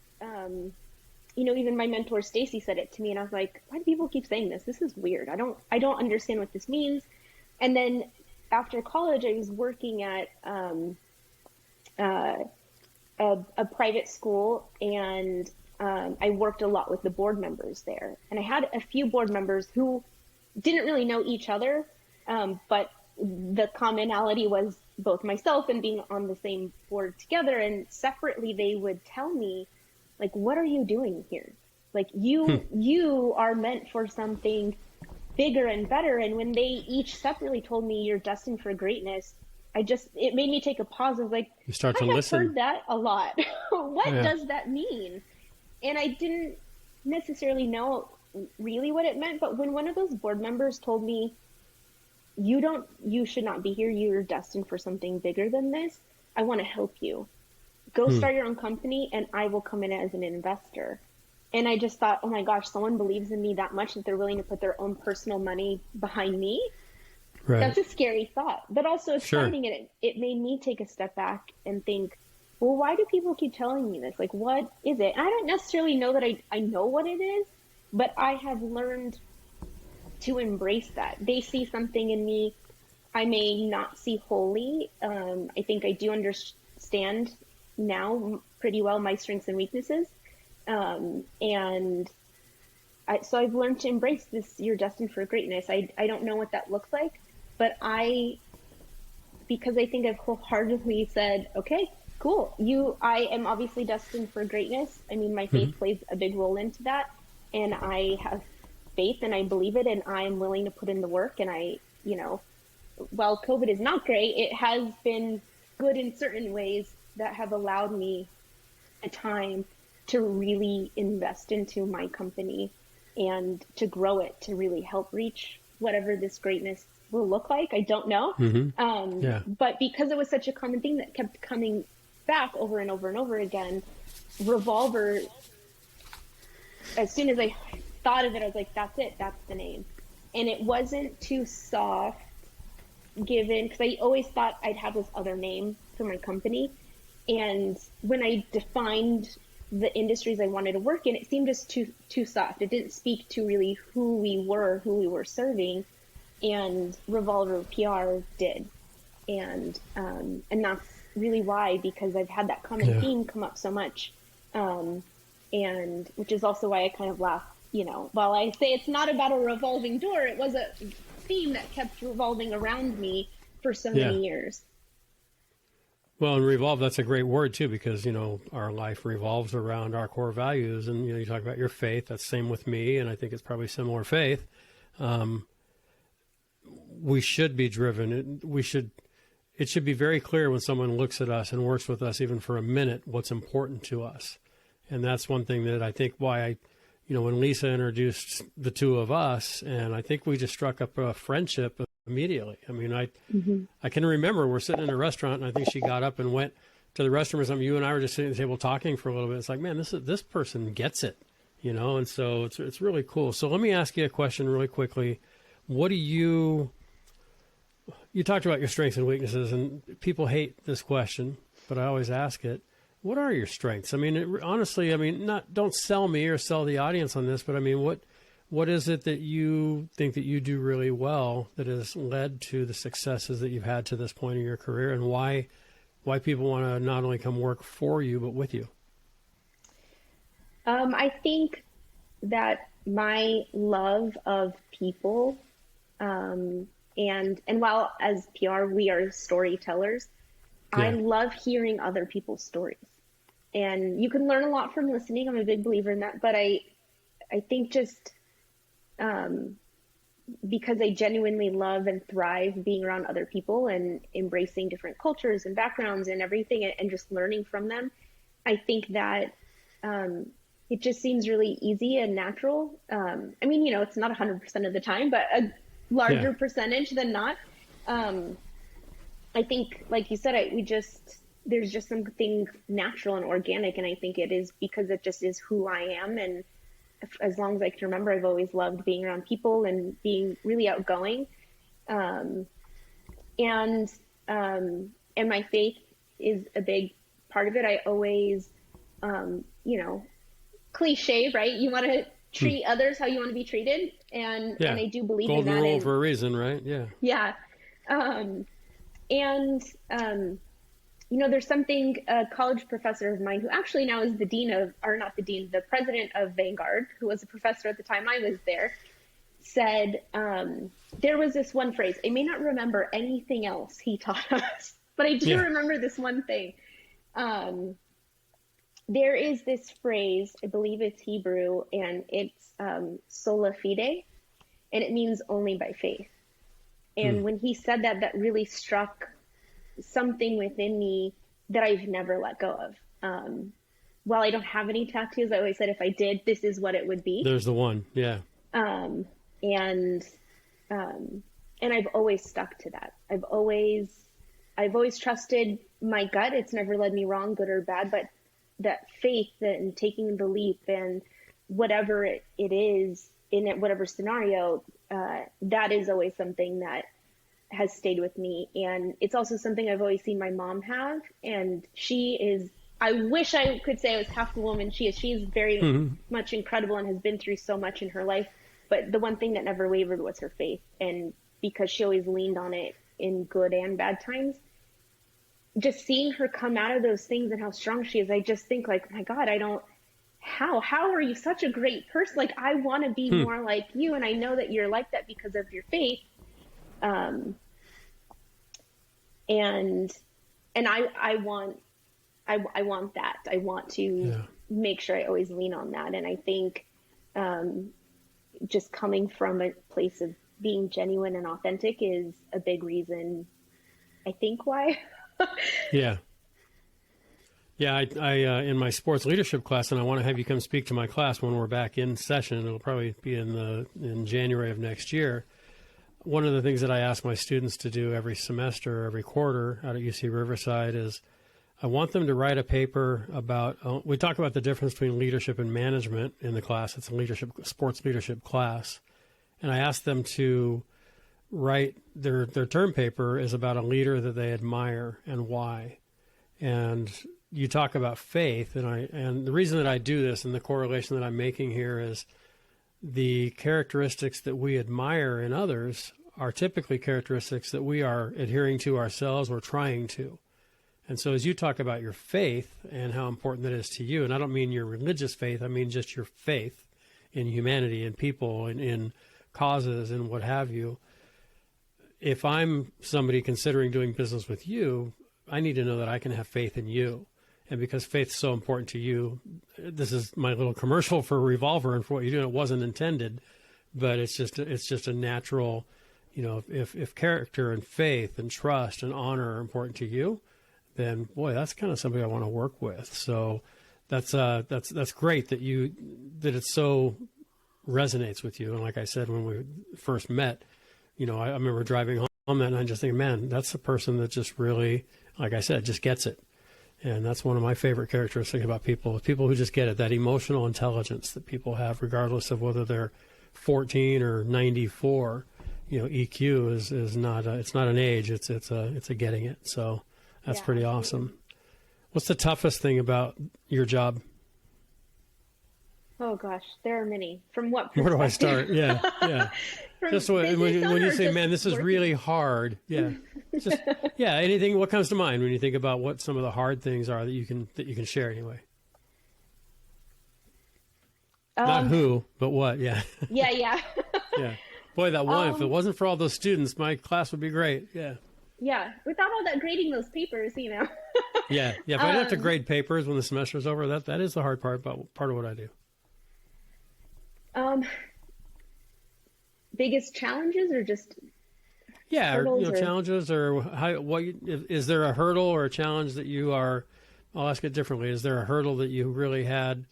even my mentor Stacy said it to me, and I was like, why do people keep saying this? This is weird. I don't understand what this means. And then after college, I was working at a private school, and I worked a lot with the board members there. And I had a few board members who didn't really know each other, but the commonality was both myself and being on the same board together. And separately, they would tell me, like, what are you doing here? Like, you are meant for something bigger and better. And when they each separately told me you're destined for greatness, it made me take a pause. I was like, you start to listen. I've heard that a lot. What does that mean? And I didn't necessarily know really what it meant. But when one of those board members told me, you should not be here, you're destined for something bigger than this, I want to help you. Go start your own company and I will come in as an investor. And I just thought, oh my gosh, someone believes in me that much that they're willing to put their own personal money behind me. Right. That's a scary thought, but also exciting. Sure. And it made me take a step back and think, well, why do people keep telling me this? Like, what is it? And I don't necessarily know that I know what it is, but I have learned to embrace that. They see something in me I may not see wholly. I think I do understand now pretty well my strengths and weaknesses. So I've learned to embrace this, you're destined for greatness. I don't know what that looks like, but because I think I've wholeheartedly said, okay, cool. I am obviously destined for greatness. I mean, my faith plays a big role into that, and I have faith and I believe it, and I am willing to put in the work. And while COVID is not great, it has been good in certain ways that have allowed me a time to really invest into my company and to grow it, to really help reach whatever this greatness will look like. I don't know. But because it was such a common thing that kept coming back over and over and over again, Revolver, as soon as I thought of it, I was like, that's it, that's the name. And it wasn't too soft given, because I always thought I'd have this other name for my company. And when I defined the industries I wanted to work in, it seemed just too soft. It didn't speak to really who we were serving, and Revolver PR did. And that's really why, because I've had that common theme come up so much. And which is also why I kind of laugh, while I say it's not about a revolving door, it was a theme that kept revolving around me for so many years. Well, and revolve, that's a great word too, because, our life revolves around our core values. And, you talk about your faith, that's same with me. And I think it's probably similar faith. We should be driven. We should, it should be very clear when someone looks at us and works with us, even for a minute, what's important to us. And that's one thing that I think why when Lisa introduced the two of us, and I think we just struck up a friendship immediately. I mean, I can remember we're sitting in a restaurant, and I think she got up and went to the restroom or something. You and I were just sitting at the table talking for a little bit. It's like, man, this person gets it, and so it's really cool. So let me ask you a question really quickly. What do you talked about your strengths and weaknesses, and people hate this question, but I always ask it. What are your strengths? I mean, honestly, don't sell me or sell the audience on this, but I mean, what is it that you think that you do really well that has led to the successes that you've had to this point in your career, and why people want to not only come work for you, but with you? I think that my love of people, and while as PR, we are storytellers, I love hearing other people's stories. And you can learn a lot from listening. I'm a big believer in that. But I think just because I genuinely love and thrive being around other people and embracing different cultures and backgrounds and everything, and just learning from them, I think that it just seems really easy and natural. It's not 100% of the time, but a larger percentage than not. I think, like you said, there's just something natural and organic, and I think it is because it just is who I am. And as long as I can remember, I've always loved being around people and being really outgoing. And my faith is a big part of it. I always, cliche, right? You want to treat others how you want to be treated. And I do believe in that. Golden rule for a reason, right? Yeah. Yeah. There's something a college professor of mine who actually now is the president of Vanguard, who was a professor at the time I was there, said there was this one phrase. I may not remember anything else he taught us, but I do remember this one thing. There is this phrase, I believe it's Hebrew, and it's sola fide, and it means only by faith. And when he said that, that really struck something within me that I've never let go of. While I don't have any tattoos, I always said if I did, this is what it would be. There's the one, yeah. And I've always stuck to that. I've always trusted my gut. It's never led me wrong, good or bad, but that faith and taking the leap and whatever it is in whatever scenario, that is always something that has stayed with me. And it's also something I've always seen my mom have. And I wish I could say I was half the woman she is. She is very much incredible and has been through so much in her life. But the one thing that never wavered was her faith. And because she always leaned on it in good and bad times, just seeing her come out of those things and how strong she is, I just think like, my God, how are you such a great person? Like, I want to be more like you. And I know that you're like that because of your faith. And I want that. I want to make sure I always lean on that. And I think, just coming from a place of being genuine and authentic is a big reason, I think, why. Yeah. I in my sports leadership class, and I want to have you come speak to my class when we're back in session. It'll probably be in January of next year. One of the things that I ask my students to do every semester, every quarter out at UC Riverside is I want them to write a paper about, we talk about the difference between leadership and management in the class. It's a sports leadership class. And I ask them to write their term paper is about a leader that they admire and why. And you talk about faith, and the reason that I do this and the correlation that I'm making here is the characteristics that we admire in others are typically characteristics that we are adhering to ourselves or trying to. And so as you talk about your faith and how important that is to you, and I don't mean your religious faith, I mean just your faith in humanity and people and in causes and what have you. If I'm somebody considering doing business with you, I need to know that I can have faith in you. And because faith's so important to you, this is my little commercial for Revolver and for what you do. It wasn't intended, but it's just a natural you know, if character and faith and trust and honor are important to you, then boy, that's kind of somebody I want to work with. So that's great that it so resonates with you. And like I said, when we first met, you know, I remember driving home that night just thinking, man, that's a person that just really, like I said, just gets it. And that's one of my favorite characteristics about people who just get it, that emotional intelligence that people have, regardless of whether they're 14 or 94. You know, EQ is not it's not an age, it's a getting it. So that's pretty awesome. What's the toughest thing about your job? Oh gosh, there are many. From what perspective? Where do I start? Yeah. Just when you say, man, this is really hard. Yeah. Just anything. What comes to mind when you think about what some of the hard things are that you can share anyway? Not who, but what? Yeah. Yeah. Yeah. Boy, that one. If it wasn't for all those students, my class would be great. Yeah. Yeah. Without all that grading those papers, you know. Yeah. If I don't have to grade papers when the semester's over, that is the hard part about part of what I do. Biggest challenges or just challenges or is there a hurdle or a challenge that you are? I'll ask it differently. Is there a hurdle that you really had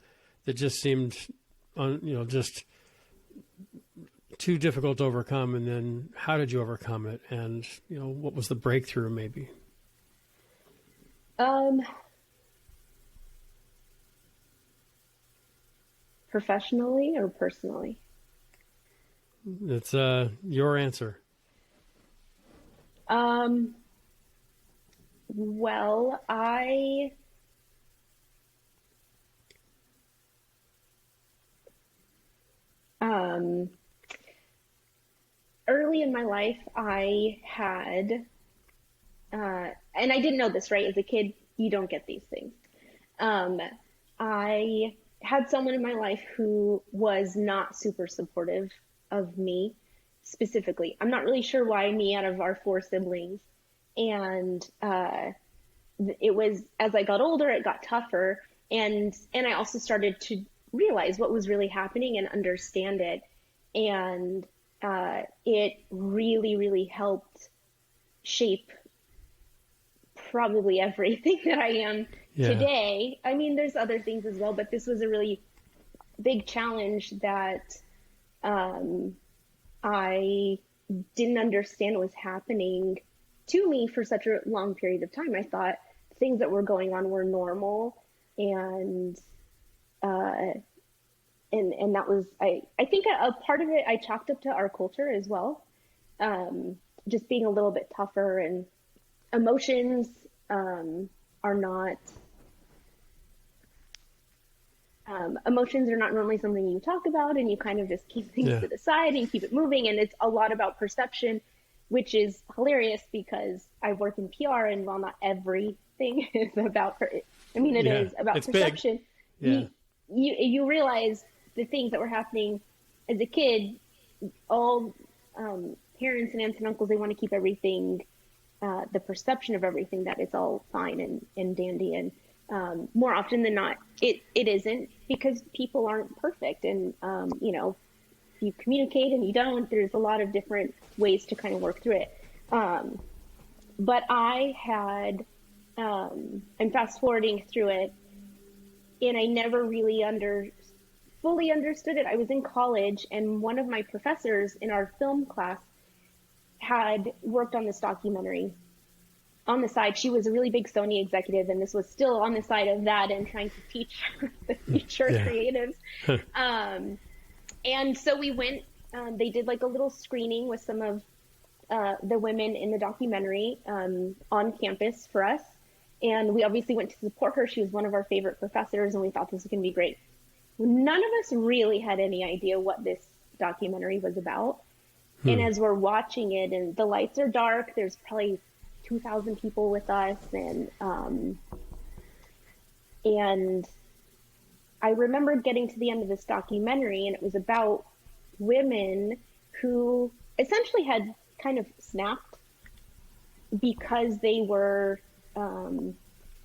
that just seemed, just too difficult to overcome, and then how did you overcome it? And what was the breakthrough maybe? Professionally or personally? It's your answer. Well, early in my life, I had, and I didn't know this, right? As a kid, you don't get these things. I had someone in my life who was not super supportive of me specifically. I'm not really sure why me out of our 4 siblings. And it was, as I got older, it got tougher. And I also started to realize what was really happening and understand it. And it really, really helped shape probably everything that I am today. I mean, there's other things as well, but this was a really big challenge that I didn't understand was happening to me for such a long period of time. I thought things that were going on were normal, and that was, I think a part of it I chalked up to our culture as well. Just being a little bit tougher, and emotions emotions are not normally something you talk about, and you kind of just keep things to the side and keep it moving. And it's a lot about perception, which is hilarious because I work in PR, and while not everything is about it is about perception. You realize the things that were happening as a kid. All parents and aunts and uncles, they want to keep everything, the perception of everything, that it's all fine and dandy. And more often than not, it isn't, because people aren't perfect. And, you communicate and you don't, there's a lot of different ways to kind of work through it. But I had, and fast forwarding through it, and I never really fully understood it. I was in college, and one of my professors in our film class had worked on this documentary on the side. She was a really big Sony executive, and this was still on the side of that and trying to teach the future creatives. And so we went, they did like a little screening with some of the women in the documentary on campus for us. And we obviously went to support her. She was one of our favorite professors, and we thought this was going to be great. None of us really had any idea what this documentary was about. And as we're watching it, and the lights are dark, there's probably 2,000 people with us. And I remember getting to the end of this documentary, and it was about women who essentially had kind of snapped because they were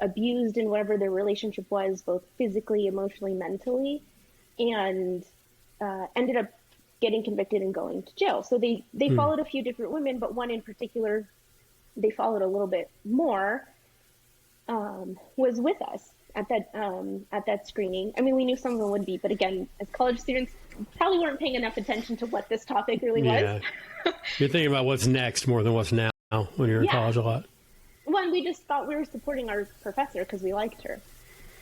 abused in whatever their relationship was, both physically, emotionally, mentally, and ended up getting convicted and going to jail. So they followed a few different women, but one in particular they followed a little bit more, was with us at that screening. I mean, we knew some of them would be, but again, as college students, probably weren't paying enough attention to what this topic really was. You're thinking about what's next more than what's now when you're in college a lot. One, we just thought we were supporting our professor because we liked her.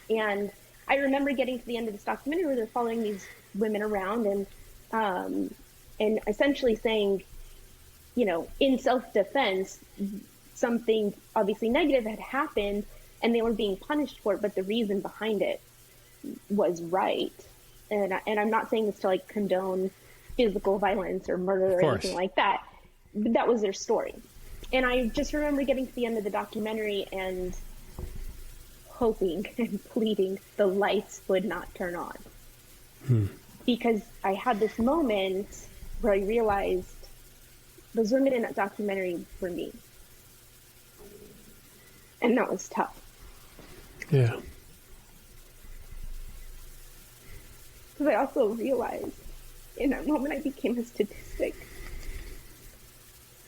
And I remember getting to the end of this documentary where they're following these women around and essentially saying, you know, in self-defense, something obviously negative had happened and they were being punished for it, but the reason behind it was right. And I'm not saying this to like condone physical violence or murder or anything like that, but that was their story. And I just remember getting to the end of the documentary and hoping and pleading the lights would not turn on. Because I had this moment where I realized those women in that documentary were me. And that was tough. Yeah. Because I also realized in that moment I became a statistic.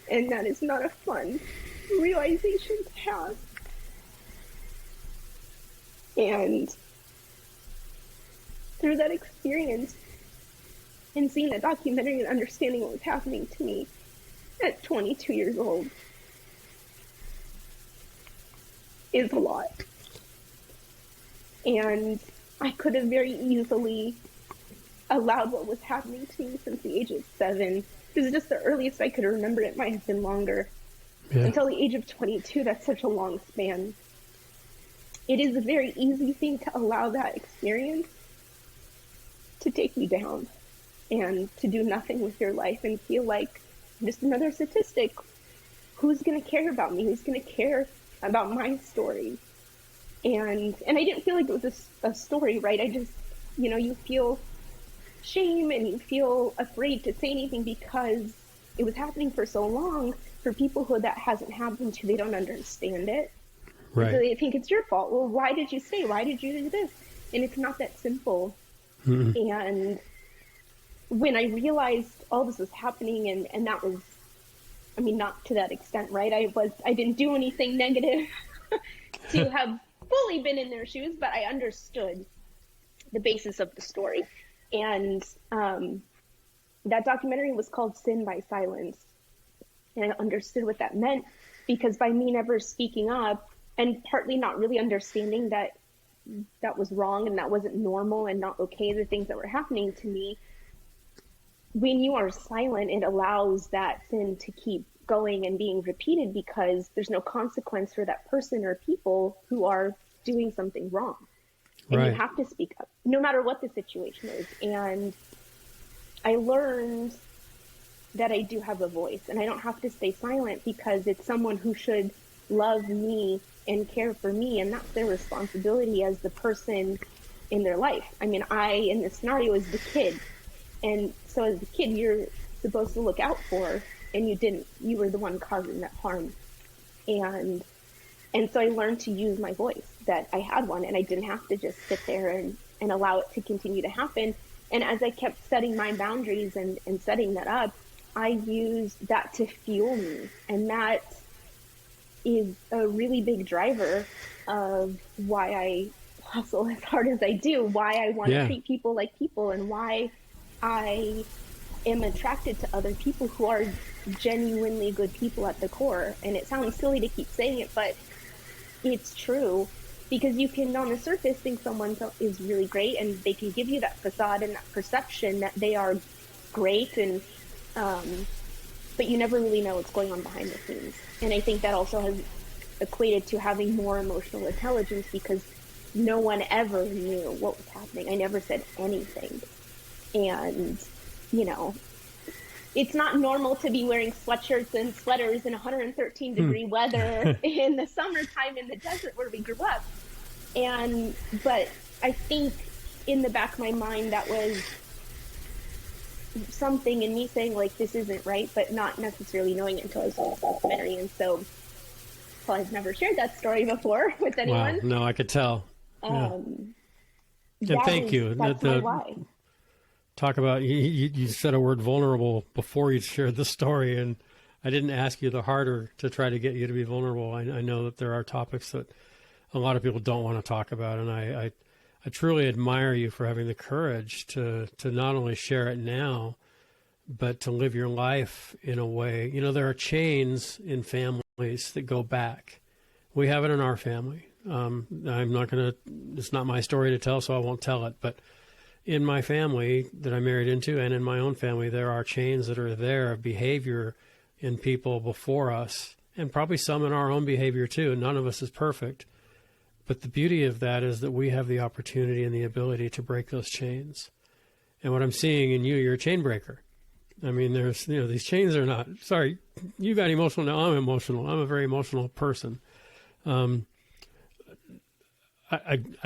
And that is not a fun realization to have. And through that experience and seeing that documentary and understanding what was happening to me at 22 years old is a lot. And I could have very easily allowed what was happening to me since the age of 7. This is just the earliest I could remember. It might have been longer. Until the age of 22, that's such a long span. It is a very easy thing to allow that experience to take you down and to do nothing with your life and feel like I'm just another statistic. Who's going to care about me? Who's going to care about my story? And I didn't feel like it was a story, right? I just, you know, you feel shame and you feel afraid to say anything because it was happening for so long. For people who that hasn't happened to, they don't understand it. Right. So they think it's your fault. Well, why did you say? Why did you do this? And it's not that simple. And when I realized all this was happening, and that was, I mean, not to that extent, right? I didn't do anything negative to have fully been in their shoes, but I understood the basis of the story. And that documentary was called Sin by Silence. And I understood what that meant because by me never speaking up and partly not really understanding that that was wrong and that wasn't normal and not okay, the things that were happening to me, when you are silent, it allows that sin to keep going and being repeated because there's no consequence for that person or people who are doing something wrong. And you have to speak up, no matter what the situation is. And I learned that I do have a voice and I don't have to stay silent because it's someone who should love me and care for me. And that's their responsibility as the person in their life. I mean, in this scenario, is the kid. And so as the kid, you're supposed to look out for, and you didn't. You were the one causing that harm. And so I learned to use my voice, that I had one, and I didn't have to just sit there and allow it to continue to happen. And as I kept setting my boundaries and setting that up, I used that to fuel me. And that is a really big driver of why I hustle as hard as I do, why I want to treat people like people, and why I am attracted to other people who are genuinely good people at the core. And it sounds silly to keep saying it, but it's true, because you can on the surface think someone is really great and they can give you that facade and that perception that they are great, and but you never really know what's going on behind the scenes. And I think that also has equated to having more emotional intelligence, because no one ever knew what was happening. I never said anything. And, you know, it's not normal to be wearing sweatshirts and sweaters in 113 degree weather in the summertime in the desert where we grew up. But I think in the back of my mind, that was something in me saying, like, this isn't right, but not necessarily knowing it until I saw the documentary. And so, well, I've never shared that story before with anyone. Wow. No, I could tell. Yeah. And thank you. That's my why. talk about, you said a word vulnerable before you shared the story, and I didn't ask you the harder to try to get you to be vulnerable. I know that there are topics that a lot of people don't want to talk about, and I truly admire you for having the courage to not only share it now, but to live your life in a way. You know, there are chains in families that go back. We have it in our family. It's not my story to tell, so I won't tell it, but in my family that I married into and in my own family, there are chains that are there of behavior in people before us, and probably some in our own behavior too. None of us is perfect. But the beauty of that is that we have the opportunity and the ability to break those chains. And what I'm seeing in you, you're a chain breaker. I mean, there's, these chains are not, sorry, you got emotional, now I'm emotional. I'm a very emotional person. I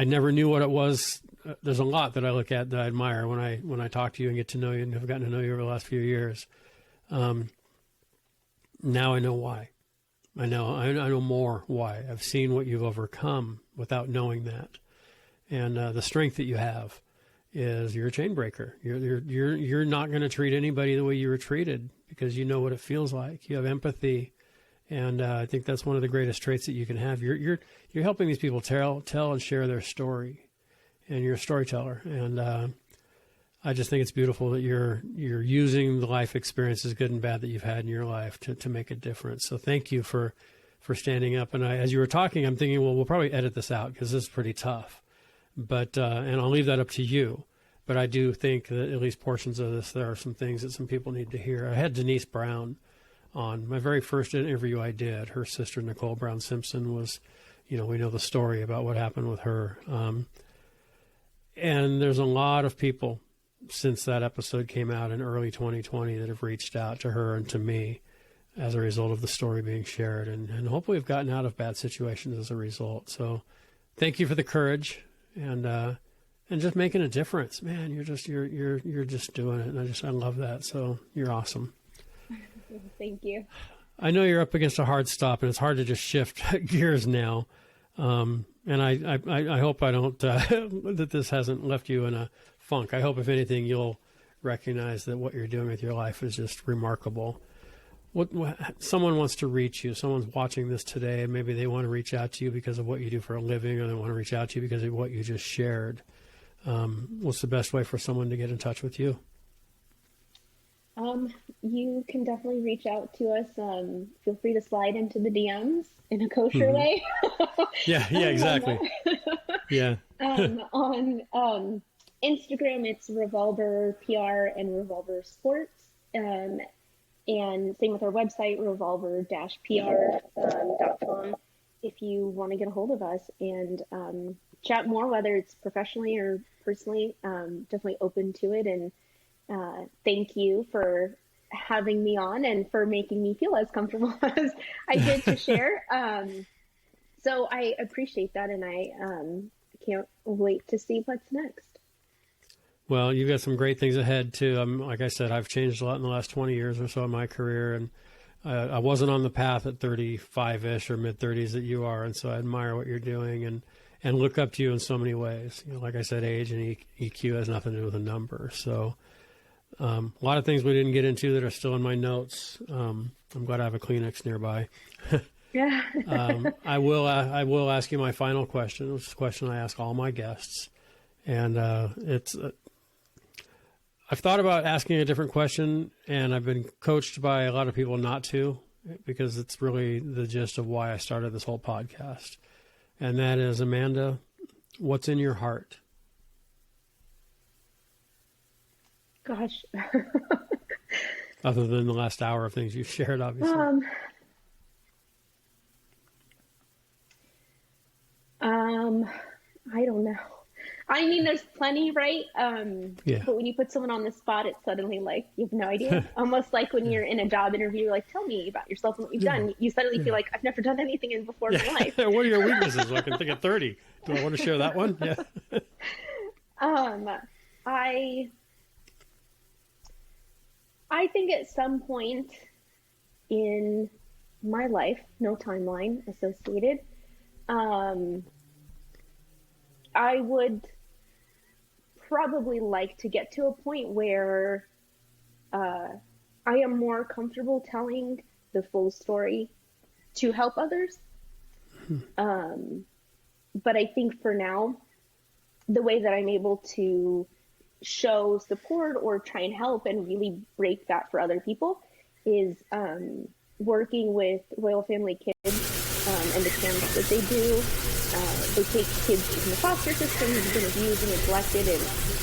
never knew what it was. There's a lot that I look at that I admire when I talk to you and get to know you, and have gotten to know you over the last few years. Now I know why. I know more why. I've seen what you've overcome without knowing that, and the strength that you have is you're a chain breaker. You're not going to treat anybody the way you were treated because you know what it feels like. You have empathy, and I think that's one of the greatest traits that you can have. You're helping these people tell and share their story, and you're a storyteller. And I just think it's beautiful that you're using the life experiences, good and bad, that you've had in your life to make a difference. So thank you for standing up. And as you were talking, I'm thinking, well, we'll probably edit this out because this is pretty tough. But and I'll leave that up to you. But I do think that at least portions of this, there are some things that some people need to hear. I had Denise Brown on my very first interview I did. Her sister, Nicole Brown Simpson, was, we know the story about what happened with her. And there's a lot of people since that episode came out in early 2020 that have reached out to her and to me as a result of the story being shared. And hopefully have gotten out of bad situations as a result. So thank you for the courage and just making a difference, man. You're just doing it. And I love that. So you're awesome. Thank you. I know you're up against a hard stop, and it's hard to just shift gears now. And I hope I don't, that this hasn't left you in a funk. I hope, if anything, you'll recognize that what you're doing with your life is just remarkable. What someone wants to reach you, someone's watching this today, and maybe they want to reach out to you because of what you do for a living, or they want to reach out to you because of what you just shared. What's the best way for someone to get in touch with you? You can definitely reach out to us. Feel free to slide into the DMs in a kosher way. Yeah, exactly. Yeah. On Instagram, it's Revolver PR and Revolver Sports. And same with our website, revolver-pr.com, if you want to get a hold of us and chat more, whether it's professionally or personally. Definitely open to it. And thank you for having me on and for making me feel as comfortable as I did to share. So I appreciate that, and I can't wait to see what's next. Well, you've got some great things ahead too. Like I said, I've changed a lot in the last 20 years or so in my career, and I wasn't on the path at 35-ish or mid-30s that you are, and so I admire what you're doing and look up to you in so many ways. Like I said, age and EQ has nothing to do with a number. So a lot of things we didn't get into that are still in my notes. I'm glad I have a Kleenex nearby. Yeah. I will ask you my final question, which is a question I ask all my guests, and it's. I've thought about asking a different question, and I've been coached by a lot of people not to, because it's really the gist of why I started this whole podcast. And that is, Amanda, what's in your heart? Gosh. Other than the last hour of things you've shared, obviously. I don't know. I mean, there's plenty, right? Yeah. But when you put someone on the spot, it's suddenly like, you have no idea. Almost like when you're in a job interview, like, tell me about yourself and what you've done. You suddenly feel like, I've never done anything in before in my life. What are your weaknesses? I can think of 30. Do I want to share that one? Yeah. I think at some point in my life, no timeline associated, I would probably like to get to a point where I am more comfortable telling the full story to help others. But I think for now, the way that I'm able to show support or try and help and really break that for other people is working with Royal Family Kids and the camps that they do. They take kids in the foster system who've been abused and neglected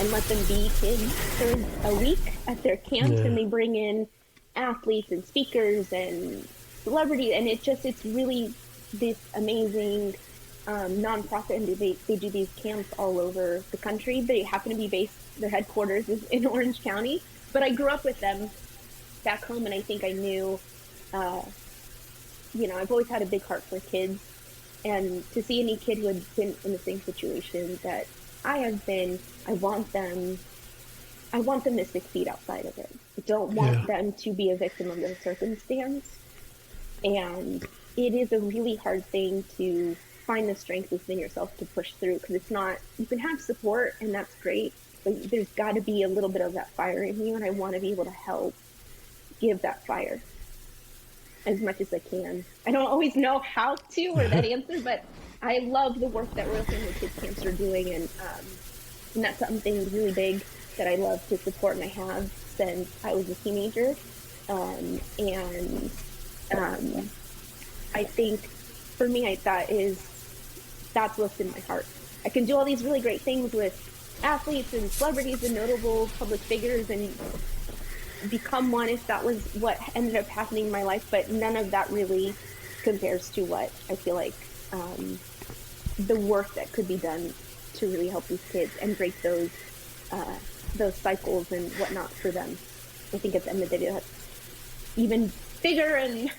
and let them be kids for a week at their camps, and they bring in athletes and speakers and celebrities, and it's really this amazing nonprofit, and they do these camps all over the country. They happen to be based, their headquarters is in Orange County, but I grew up with them back home, and I think I knew, I've always had a big heart for kids, and to see any kid who had been in the same situation that I have been, I want them to succeed outside of it. I don't want them to be a victim of their circumstance. And it is a really hard thing to find the strength within yourself to push through, because it's not, you can have support and that's great, but there's got to be a little bit of that fire in you, and I want to be able to help give that fire as much as I can. I don't always know how to or that answer, but I love the work that Royal Family Kids Camps are doing, and that's something really big that I love to support, and I have since I was a teenager. I think for me, that's what's in my heart. I can do all these really great things with athletes and celebrities and notable public figures and become one if that was what ended up happening in my life, but none of that really compares to what I feel like the work that could be done to really help these kids and break those cycles and whatnot for them. I think at the end of the day, that's even bigger and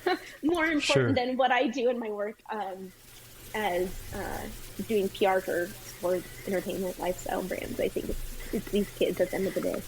more important than what I do in my work as doing PR for sports, entertainment, lifestyle brands. I think it's these kids at the end of the day.